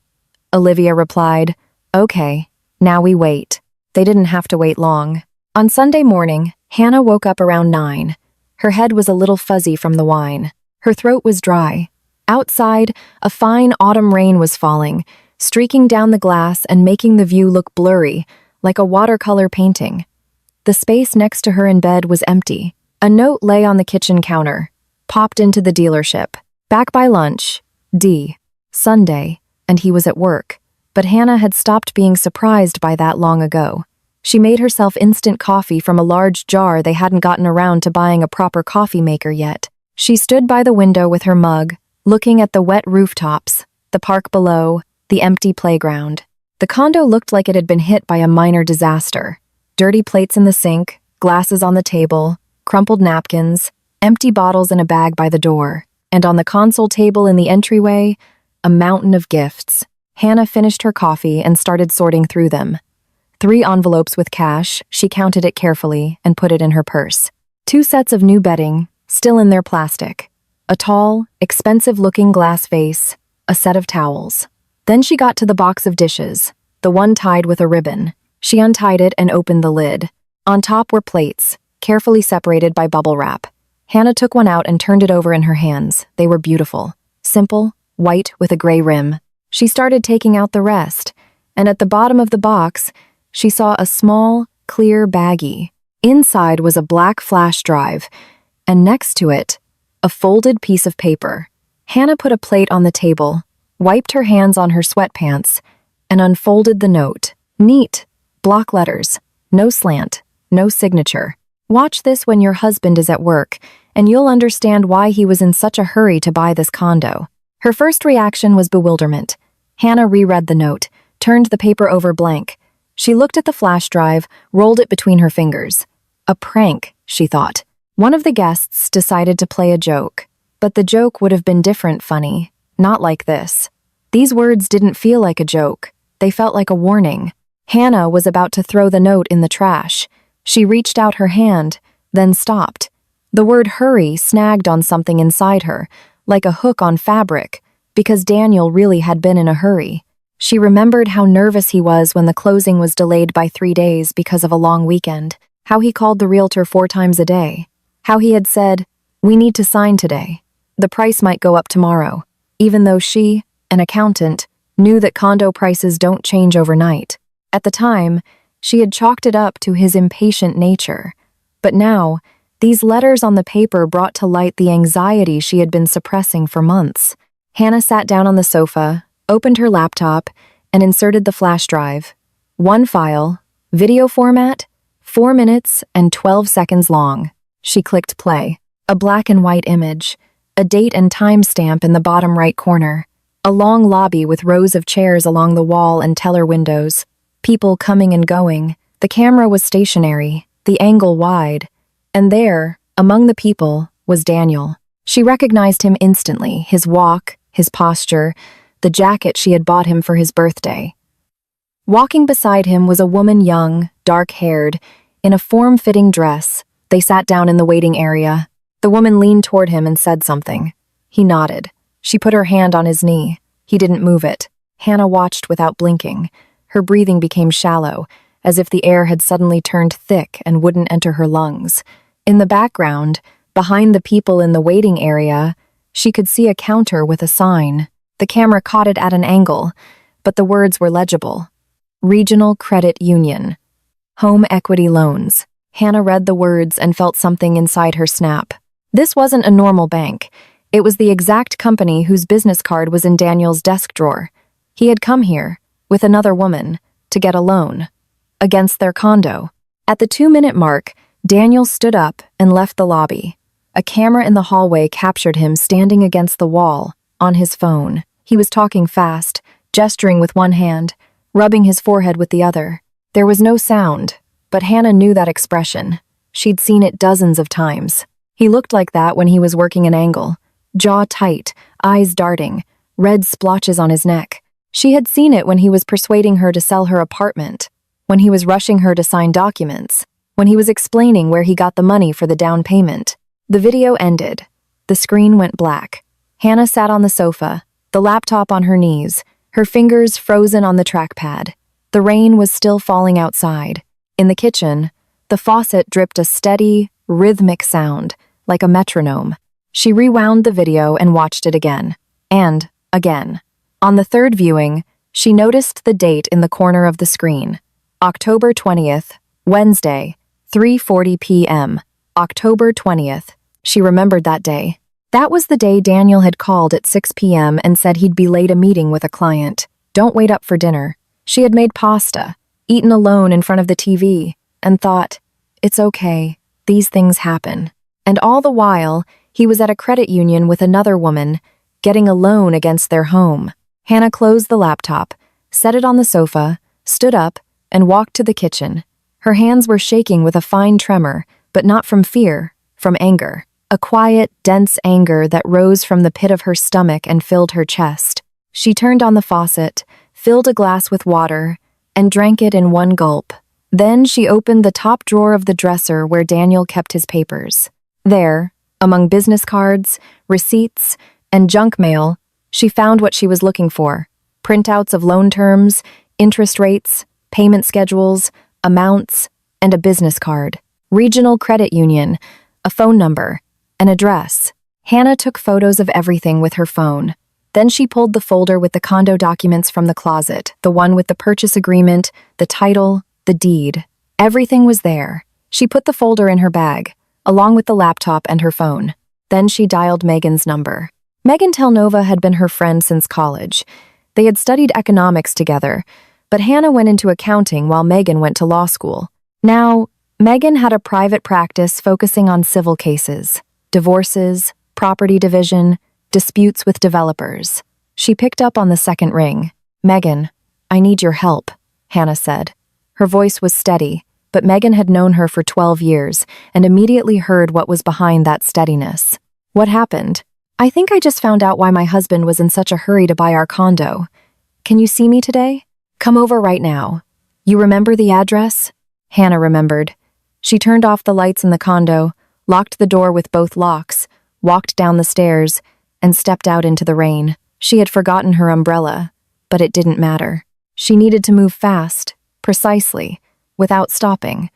A: Olivia replied, "Okay, now we wait." They didn't have to wait long. On Sunday morning, Hannah woke up around 9. Her head was a little fuzzy from the wine. Her throat was dry. Outside, a fine autumn rain was falling, streaking down the glass and making the view look blurry, like a watercolor painting. The space next to her in bed was empty. A note lay on the kitchen counter. Popped into the dealership. Back by lunch. D. Sunday, and he was at work. But Hannah had stopped being surprised by that long ago. She made herself instant coffee from a large jar they hadn't gotten around to buying a proper coffee maker yet. She stood by the window with her mug, looking at the wet rooftops, the park below, the empty playground. The condo looked like it had been hit by a minor disaster. Dirty plates in the sink, glasses on the table, crumpled napkins, empty bottles in a bag by the door, and on the console table in the entryway, a mountain of gifts. Hannah finished her coffee and started sorting through them. 3 envelopes with cash, she counted it carefully and put it in her purse. 2 sets of new bedding, still in their plastic. A tall, expensive-looking glass vase, a set of towels. Then she got to the box of dishes, the one tied with a ribbon. She untied it and opened the lid. On top were plates, carefully separated by bubble wrap. Hannah took one out and turned it over in her hands. They were beautiful. Simple, white with a gray rim. She started taking out the rest, and at the bottom of the box, she saw a small, clear baggie. Inside was a black flash drive, and next to it, a folded piece of paper. Hannah put a plate on the table, wiped her hands on her sweatpants, and unfolded the note. Neat, block letters, no slant, no signature. Watch this when your husband is at work, and you'll understand why he was in such a hurry to buy this condo. Her first reaction was bewilderment. Hannah reread the note, turned the paper over blank. She looked at the flash drive, rolled it between her fingers. A prank, she thought. One of the guests decided to play a joke, but the joke would have been different funny, not like this. These words didn't feel like a joke. They felt like a warning. Hannah was about to throw the note in the trash. She reached out her hand, then stopped. The word hurry snagged on something inside her, like a hook on fabric, because Daniel really had been in a hurry. She remembered how nervous he was when the closing was delayed by 3 days because of a long weekend, how he called the realtor 4 times a day, how he had said, "We need to sign today. The price might go up tomorrow," even though she, an accountant, knew that condo prices don't change overnight. At the time, she had chalked it up to his impatient nature. But now, these letters on the paper brought to light the anxiety she had been suppressing for months. Hannah sat down on the sofa, opened her laptop, and inserted the flash drive. One file, video format, 4 minutes and 12 seconds long. She clicked play. A black and white image, a date and time stamp in the bottom right corner, a long lobby with rows of chairs along the wall and teller windows, people coming and going. The camera was stationary, the angle wide, and there, among the people, was Daniel. She recognized him instantly, his walk, his posture, the jacket she had bought him for his birthday. Walking beside him was a woman young, dark-haired, in a form-fitting dress. They sat down in the waiting area. The woman leaned toward him and said something. He nodded. She put her hand on his knee. He didn't move it. Hannah watched without blinking. Her breathing became shallow, as if the air had suddenly turned thick and wouldn't enter her lungs. In the background, behind the people in the waiting area, she could see a counter with a sign. The camera caught it at an angle, but the words were legible. Regional Credit Union. Home Equity Loans. Hannah read the words and felt something inside her snap. This wasn't a normal bank. It was the exact company whose business card was in Daniel's desk drawer. He had come here, with another woman, to get a loan. Against their condo. At the 2-minute mark, Daniel stood up and left the lobby. A camera in the hallway captured him standing against the wall, on his phone. He was talking fast, gesturing with one hand, rubbing his forehead with the other. There was no sound, but Hannah knew that expression. She'd seen it dozens of times. He looked like that when he was working an angle. Jaw tight, eyes darting, red splotches on his neck. She had seen it when he was persuading her to sell her apartment, when he was rushing her to sign documents, when he was explaining where he got the money for the down payment. The video ended. The screen went black. Hannah sat on the sofa, the laptop on her knees, her fingers frozen on the trackpad. The rain was still falling outside. In the kitchen, the faucet dripped a steady, rhythmic sound, like a metronome. She rewound the video and watched it again. And again. On the third viewing, she noticed the date in the corner of the screen. October 20th, Wednesday, 3:40 p.m. October 20th. She remembered that day. That was the day Daniel had called at 6 p.m. and said he'd be late a meeting with a client. Don't wait up for dinner. She had made pasta, eaten alone in front of the TV, and thought, it's okay, these things happen. And all the while, he was at a credit union with another woman, getting a loan against their home. Hannah closed the laptop, set it on the sofa, stood up, and walked to the kitchen. Her hands were shaking with a fine tremor, but not from fear, from anger. A quiet, dense anger that rose from the pit of her stomach and filled her chest. She turned on the faucet, filled a glass with water, and drank it in one gulp. Then she opened the top drawer of the dresser where Daniel kept his papers. There, among business cards, receipts, and junk mail, she found what she was looking for: printouts of loan terms, interest rates, payment schedules, amounts, and a business card. Regional Credit Union, a phone number, an address. Hannah took photos of everything with her phone. Then she pulled the folder with the condo documents from the closet, the one with the purchase agreement, the title, the deed. Everything was there. She put the folder in her bag, along with the laptop and her phone. Then she dialed Megan's number. Megan Telnova had been her friend since college. They had studied economics together, but Hannah went into accounting while Megan went to law school. Now, Megan had a private practice focusing on civil cases, divorces, property division, disputes with developers. She picked up on the second ring. Megan, I need your help, Hannah said. Her voice was steady, but Megan had known her for 12 years and immediately heard what was behind that steadiness. What happened? I think I just found out why my husband was in such a hurry to buy our condo. Can you see me today? Come over right now. You remember the address? Hannah remembered. She turned off the lights in the condo, locked the door with both locks, walked down the stairs, and stepped out into the rain. She had forgotten her umbrella, but it didn't matter. She needed to move fast, precisely, without stopping,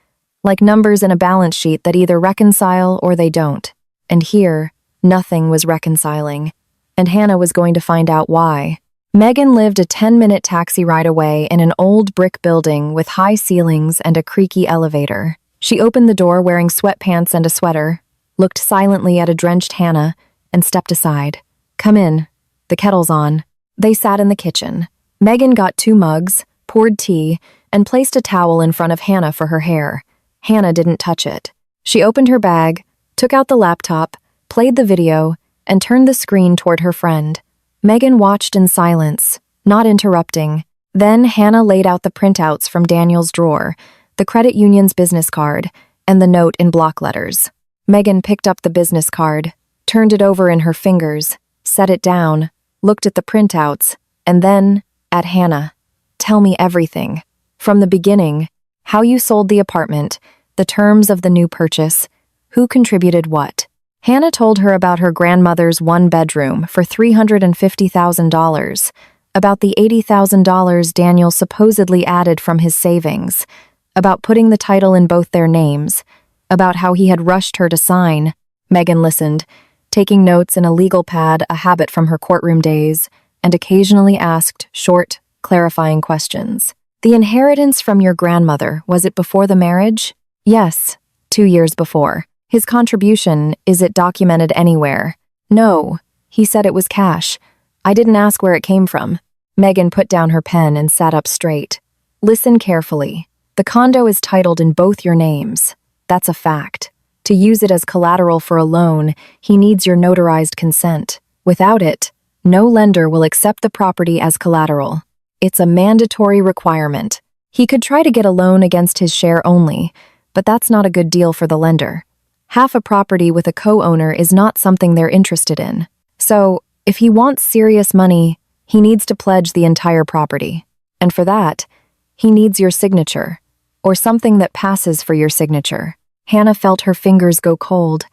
A: like numbers in a balance sheet that either reconcile or they don't. And here, nothing was reconciling, and Hannah was going to find out why. Megan lived a 10-minute taxi ride away in an old brick building with high ceilings and a creaky elevator. She opened the door wearing sweatpants and a sweater, looked silently at a drenched Hannah, and stepped aside. Come in. The kettle's on. They sat in the kitchen. Megan got 2 mugs, poured tea, and placed a towel in front of Hannah for her hair. Hannah didn't touch it. She opened her bag, took out the laptop, played the video, and turned the screen toward her friend. Megan watched in silence, not interrupting. Then Hannah laid out the printouts from Daniel's drawer, the credit union's business card, and the note in block letters. Megan picked up the business card, turned it over in her fingers, set it down, looked at the printouts, and then at Hannah. Tell me everything. From the beginning, how you sold the apartment, the terms of the new purchase, who contributed what. Hannah told her about her grandmother's 1-bedroom for $350,000, about the $80,000 Daniel supposedly added from his savings, about putting the title in both their names, about how he had rushed her to sign. Megan listened, taking notes in a legal pad, a habit from her courtroom days, and occasionally asked short, clarifying questions. The inheritance from your grandmother, was it before the marriage? Yes, 2 years before. His contribution, is it documented anywhere? No, he said it was cash. I didn't ask where it came from. Megan put down her pen and sat up straight. Listen carefully. The condo is titled in both your names. That's a fact. To use it as collateral for a loan, he needs your notarized consent. Without it, no lender will accept the property as collateral. It's a mandatory requirement. He could try to get a loan against his share only, but that's not a good deal for the lender. Half a property with a co-owner is not something they're interested in. So, if he wants serious money, he needs to pledge the entire property. And for that, he needs your signature, or something that passes for your signature. Hannah felt her fingers go cold.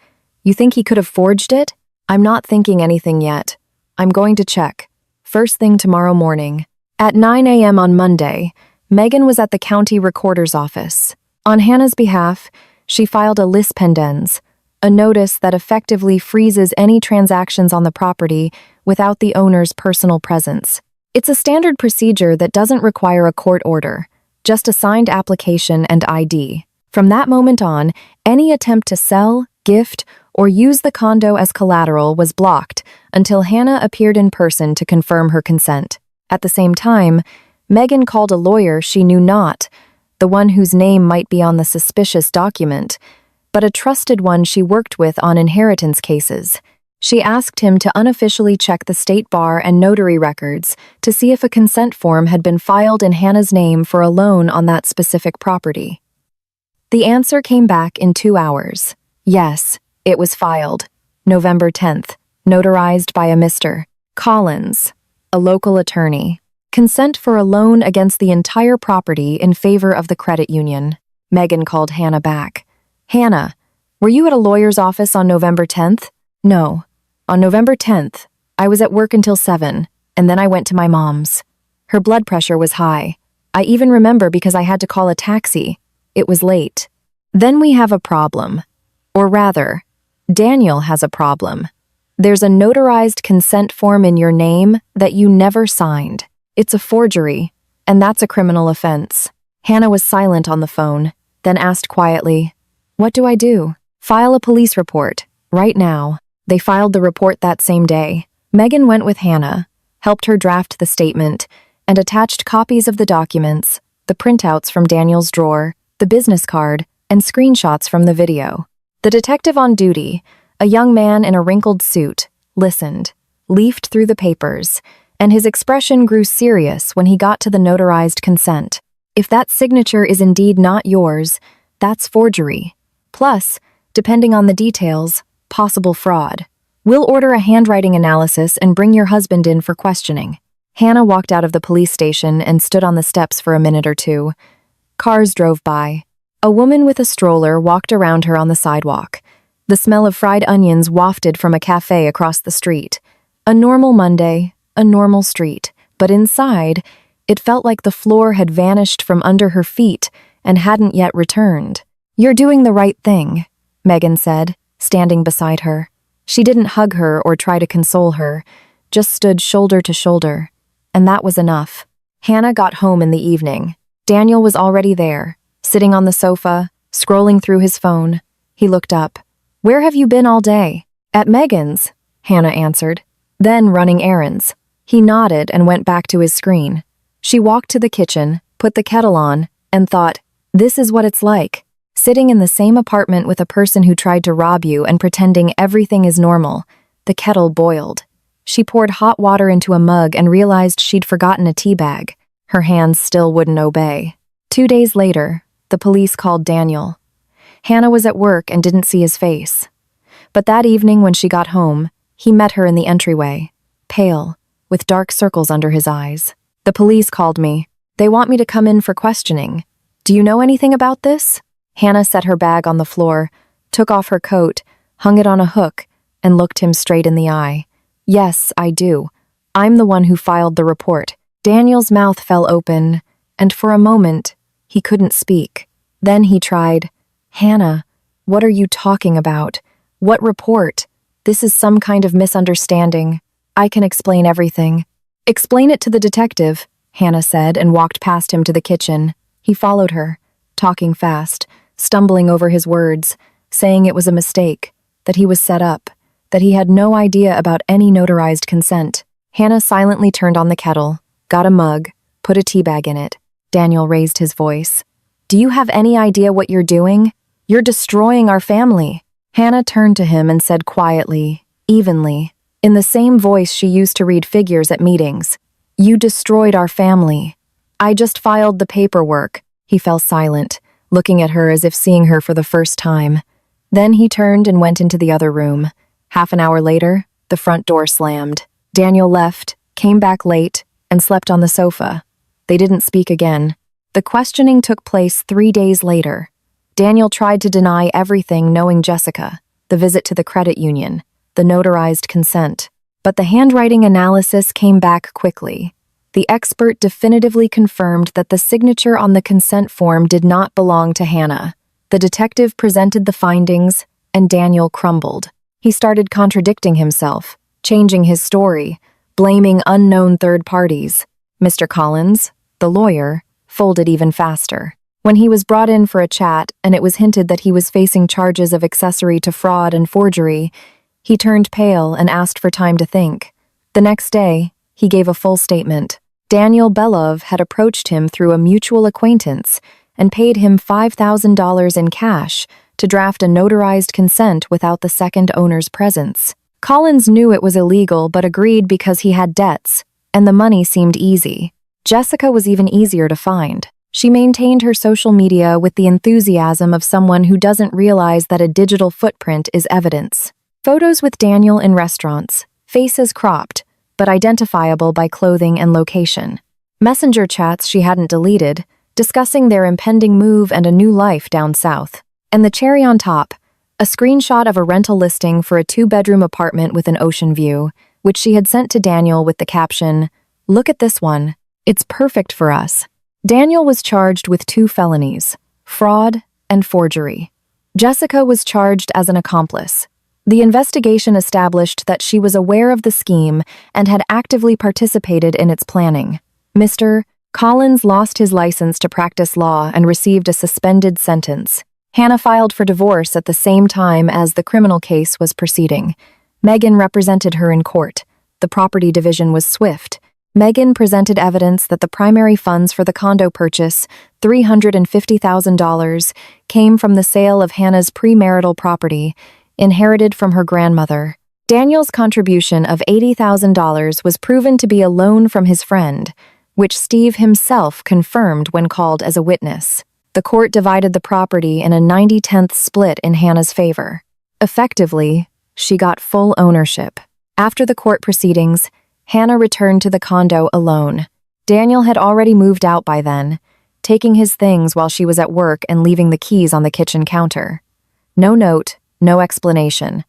A: You think he could have forged it? I'm not thinking anything yet. I'm going to check. First thing tomorrow morning. At 9 a.m. on Monday, Megan was at the county recorder's office. On Hannah's behalf, she filed a lis pendens, a notice that effectively freezes any transactions on the property without the owner's personal presence. It's a standard procedure that doesn't require a court order, just a signed application and ID. From that moment on, any attempt to sell, gift, or use the condo as collateral was blocked until Hannah appeared in person to confirm her consent. At the same time, Megan called a lawyer she knew not, the one whose name might be on the suspicious document, but a trusted one she worked with on inheritance cases. She asked him to unofficially check the state bar and notary records to see if a consent form had been filed in Hannah's name for a loan on that specific property. The answer came back in 2 hours. Yes, it was filed. November 10th, notarized by a Mr. Collins, a local attorney. Consent for a loan against the entire property in favor of the credit union. Megan called Hannah back. Hannah, were you at a lawyer's office on November 10th? No. On November 10th, I was at work until 7, and then I went to my mom's. Her blood pressure was high. I even remember because I had to call a taxi. It was late. Then we have a problem. Or rather, Daniel has a problem. There's a notarized consent form in your name that you never signed. It's a forgery, and that's a criminal offense. Hannah was silent on the phone, then asked quietly, What do I do? File a police report, right now. They filed the report that same day. Megan went with Hannah, helped her draft the statement, and attached copies of the documents, the printouts from Daniel's drawer, the business card, and screenshots from the video. The detective on duty, a young man in a wrinkled suit, listened, leafed through the papers, and his expression grew serious when he got to the notarized consent. If that signature is indeed not yours, that's forgery. Plus, depending on the details, possible fraud. We'll order a handwriting analysis and bring your husband in for questioning. Hannah walked out of the police station and stood on the steps for a minute or two. Cars drove by. A woman with a stroller walked around her on the sidewalk. The smell of fried onions wafted from a cafe across the street. A normal Monday, a normal street, but inside, it felt like the floor had vanished from under her feet and hadn't yet returned. You're doing the right thing, Megan said, standing beside her. She didn't hug her or try to console her, just stood shoulder to shoulder, and that was enough. Hannah got home in the evening. Daniel was already there, sitting on the sofa, scrolling through his phone. He looked up. Where have you been all day? At Megan's, Hannah answered. Then running errands. He nodded and went back to his screen. She walked to the kitchen, put the kettle on, and thought, this is what it's like, sitting in the same apartment with a person who tried to rob you and pretending everything is normal. The kettle boiled. She poured hot water into a mug and realized she'd forgotten a tea bag. Her hands still wouldn't obey. 2 days later, the police called Daniel. Hannah was at work and didn't see his face. But that evening when she got home, he met her in the entryway, pale, with dark circles under his eyes. The police called me. They want me to come in for questioning. Do you know anything about this? Hannah set her bag on the floor, took off her coat, hung it on a hook, and looked him straight in the eye. Yes, I do. I'm the one who filed the report. Daniel's mouth fell open, and for a moment, he couldn't speak. Then he tried, Hannah, what are you talking about? What report? This is some kind of misunderstanding. I can explain everything. "Explain it to the detective," Hannah said and walked past him to the kitchen. He followed her, talking fast, stumbling over his words, saying it was a mistake, that he was set up, that he had no idea about any notarized consent. Hannah silently turned on the kettle, got a mug, put a tea bag in it. Daniel raised his voice. "Do you have any idea what you're doing? You're destroying our family." Hannah turned to him and said quietly, evenly, in the same voice she used to read figures at meetings, "You destroyed our family. I just filed the paperwork." He fell silent, looking at her as if seeing her for the first time. Then he turned and went into the other room. Half an hour later, the front door slammed. Daniel left, came back late, and slept on the sofa. They didn't speak again. The questioning took place 3 days later. Daniel tried to deny everything, knowing Jessica, the visit to the credit union, the notarized consent. But the handwriting analysis came back quickly. The expert definitively confirmed that the signature on the consent form did not belong to Hannah. The detective presented the findings, and Daniel crumbled. He started contradicting himself, changing his story, blaming unknown third parties. Mr. Collins, the lawyer, folded even faster. When he was brought in for a chat and it was hinted that he was facing charges of accessory to fraud and forgery, he turned pale and asked for time to think. The next day, he gave a full statement. Daniel Belov had approached him through a mutual acquaintance and paid him $5,000 in cash to draft a notarized consent without the second owner's presence. Collins knew it was illegal but agreed because he had debts, and the money seemed easy. Jessica was even easier to find. She maintained her social media with the enthusiasm of someone who doesn't realize that a digital footprint is evidence. Photos with Daniel in restaurants, faces cropped, but identifiable by clothing and location. Messenger chats she hadn't deleted, discussing their impending move and a new life down south. And the cherry on top, a screenshot of a rental listing for a 2-bedroom apartment with an ocean view, which she had sent to Daniel with the caption, "Look at this one. It's perfect for us." Daniel was charged with 2 felonies, fraud and forgery. Jessica was charged as an accomplice. The investigation established that she was aware of the scheme and had actively participated in its planning. Mr. Collins lost his license to practice law and received a suspended sentence. Hannah filed for divorce at the same time as the criminal case was proceeding. Megan represented her in court. The property division was swift. Megan presented evidence that the primary funds for the condo purchase, $350,000, came from the sale of Hannah's premarital property, inherited from her grandmother. Daniel's contribution of $80,000 was proven to be a loan from his friend, which Steve himself confirmed when called as a witness. The court divided the property in a 90-10th split in Hannah's favor. Effectively, she got full ownership. After the court proceedings, Hannah returned to the condo alone. Daniel had already moved out by then, taking his things while she was at work and leaving the keys on the kitchen counter. No note, no explanation.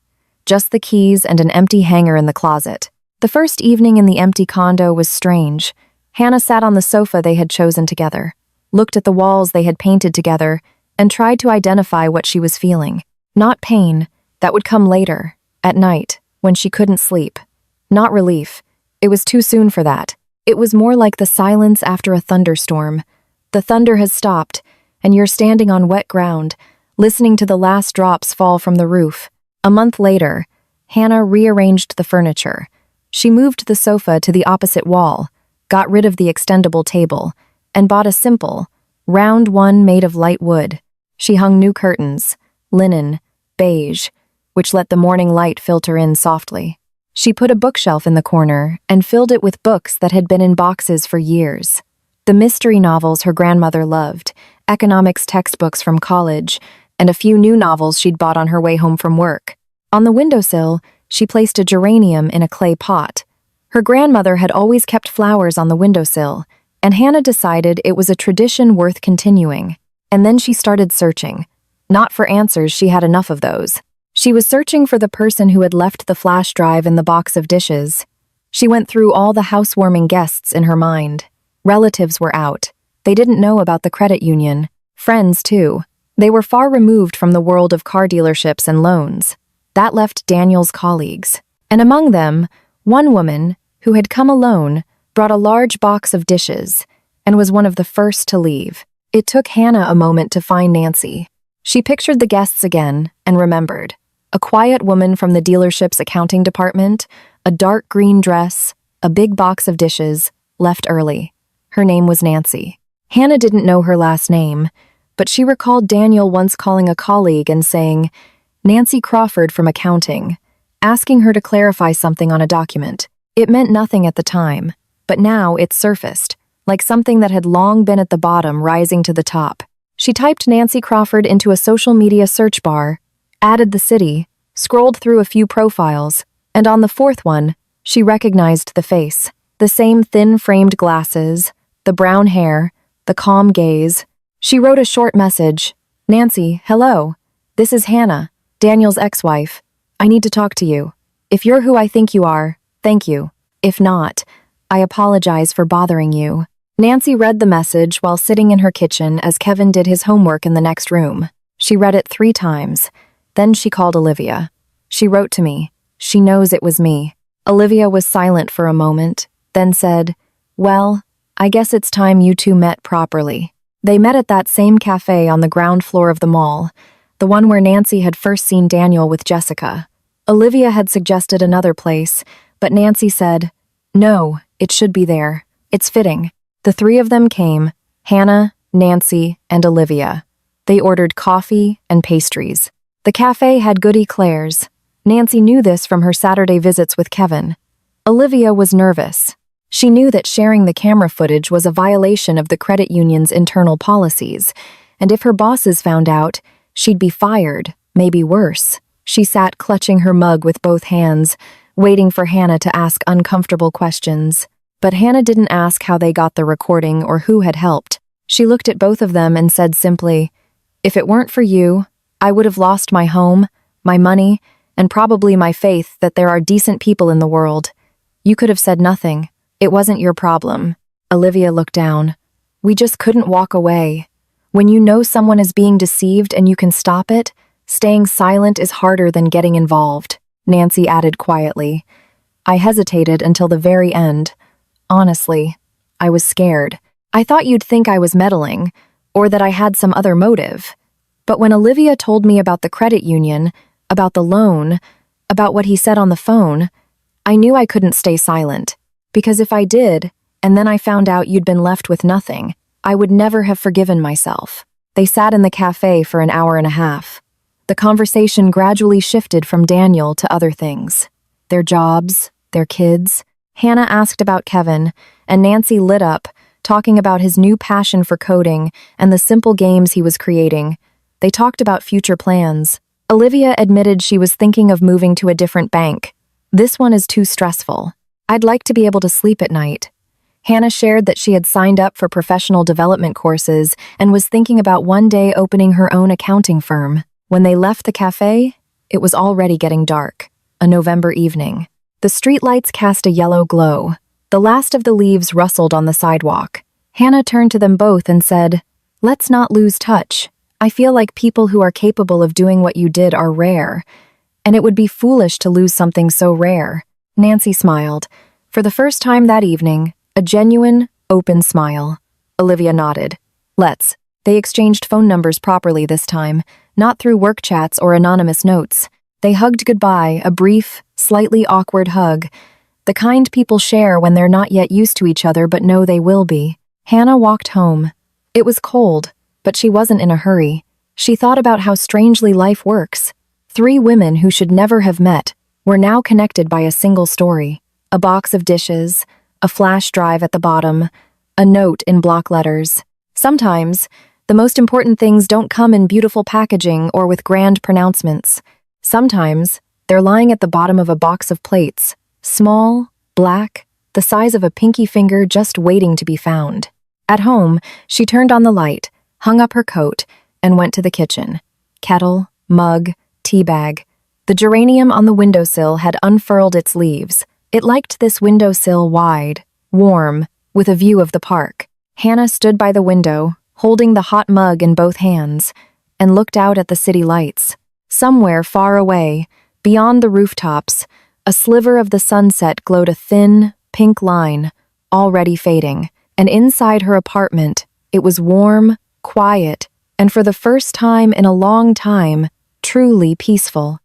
A: Just the keys and an empty hanger in the closet. The first evening in the empty condo was strange. Hannah sat on the sofa they had chosen together, looked at the walls they had painted together, and tried to identify what she was feeling. Not pain, that would come later, at night, when she couldn't sleep. Not relief. It was too soon for that. It was more like the silence after a thunderstorm. The thunder has stopped, and you're standing on wet ground, listening to the last drops fall from the roof. A month later, Hannah rearranged the furniture. She moved the sofa to the opposite wall, got rid of the extendable table, and bought a simple, round one made of light wood. She hung new curtains, linen, beige, which let the morning light filter in softly. She put a bookshelf in the corner and filled it with books that had been in boxes for years. The mystery novels her grandmother loved, economics textbooks from college, and a few new novels she'd bought on her way home from work. On the windowsill, she placed a geranium in a clay pot. Her grandmother had always kept flowers on the windowsill, and Hannah decided it was a tradition worth continuing. And then she started searching. Not for answers, she had enough of those. She was searching for the person who had left the flash drive in the box of dishes. She went through all the housewarming guests in her mind. Relatives were out. They didn't know about the credit union. Friends, too. They were far removed from the world of car dealerships and loans. That left Daniel's colleagues. And among them, one woman, who had come alone, brought a large box of dishes, and was one of the first to leave. It took Hannah a moment to find Nancy. She pictured the guests again and remembered. A quiet woman from the dealership's accounting department, a dark green dress, a big box of dishes, left early. Her name was Nancy. Hannah didn't know her last name, but she recalled Daniel once calling a colleague and saying, "Nancy Crawford from accounting," asking her to clarify something on a document. It meant nothing at the time, but now it surfaced, like something that had long been at the bottom rising to the top. She typed Nancy Crawford into a social media search bar, added the city, scrolled through a few profiles, and on the fourth one, she recognized the face. The same thin-framed glasses, the brown hair, the calm gaze. She wrote a short message. "Nancy, hello. This is Hannah, Daniel's ex-wife. I need to talk to you. If you're who I think you are, thank you. If not, I apologize for bothering you." Nancy read the message while sitting in her kitchen as Kevin did his homework in the next room. She read it 3 times. Then she called Olivia. She wrote to me. She knows it was me. Olivia was silent for a moment, then said, "Well, I guess it's time you two met properly." They met at that same cafe on the ground floor of the mall, the one where Nancy had first seen Daniel with Jessica. Olivia had suggested another place, but Nancy said, "No, it should be there. It's fitting." The 3 of them came, Hannah, Nancy, and Olivia. They ordered coffee and pastries. The cafe had good eclairs. Nancy knew this from her Saturday visits with Kevin. Olivia was nervous. She knew that sharing the camera footage was a violation of the credit union's internal policies, and if her bosses found out, she'd be fired, maybe worse. She sat clutching her mug with both hands, waiting for Hannah to ask uncomfortable questions. But Hannah didn't ask how they got the recording or who had helped. She looked at both of them and said simply, "If it weren't for you, I would have lost my home, my money, and probably my faith that there are decent people in the world. You could have said nothing. It wasn't your problem." Olivia looked down. "We just couldn't walk away. When you know someone is being deceived and you can stop it, staying silent is harder than getting involved," Nancy added quietly. "I hesitated until the very end. Honestly, I was scared. I thought you'd think I was meddling, or that I had some other motive. But when Olivia told me about the credit union, about the loan, about what he said on the phone, I knew I couldn't stay silent. Because if I did, and then I found out you'd been left with nothing, I would never have forgiven myself." They sat in the cafe for an hour and a half. The conversation gradually shifted from Daniel to other things. Their jobs, their kids. Hannah asked about Kevin, and Nancy lit up, talking about his new passion for coding and the simple games he was creating. They talked about future plans. Olivia admitted she was thinking of moving to a different bank. "This one is too stressful. I'd like to be able to sleep at night." Hannah shared that she had signed up for professional development courses and was thinking about one day opening her own accounting firm. When they left the cafe, it was already getting dark, a November evening. The streetlights cast a yellow glow. The last of the leaves rustled on the sidewalk. Hannah turned to them both and said, "Let's not lose touch. I feel like people who are capable of doing what you did are rare, and it would be foolish to lose something so rare." Nancy smiled. For the first time that evening, a genuine, open smile. Olivia nodded. "Let's." They exchanged phone numbers properly this time, not through work chats or anonymous notes. They hugged goodbye, a brief, slightly awkward hug, the kind people share when they're not yet used to each other but know they will be. Hannah walked home. It was cold, but she wasn't in a hurry. She thought about how strangely life works. 3 women who should never have met were now connected by a single story. A box of dishes, a flash drive at the bottom, a note in block letters. Sometimes, the most important things don't come in beautiful packaging or with grand pronouncements. Sometimes, they're lying at the bottom of a box of plates, small, black, the size of a pinky finger just waiting to be found. At home, she turned on the light, hung up her coat, and went to the kitchen. Kettle, mug, tea bag. The geranium on the windowsill had unfurled its leaves. It liked this windowsill wide, warm, with a view of the park. Hannah stood by the window, holding the hot mug in both hands, and looked out at the city lights. Somewhere far away, beyond the rooftops, a sliver of the sunset glowed a thin, pink line, already fading, and inside her apartment, it was warm, quiet, and for the first time in a long time, truly peaceful.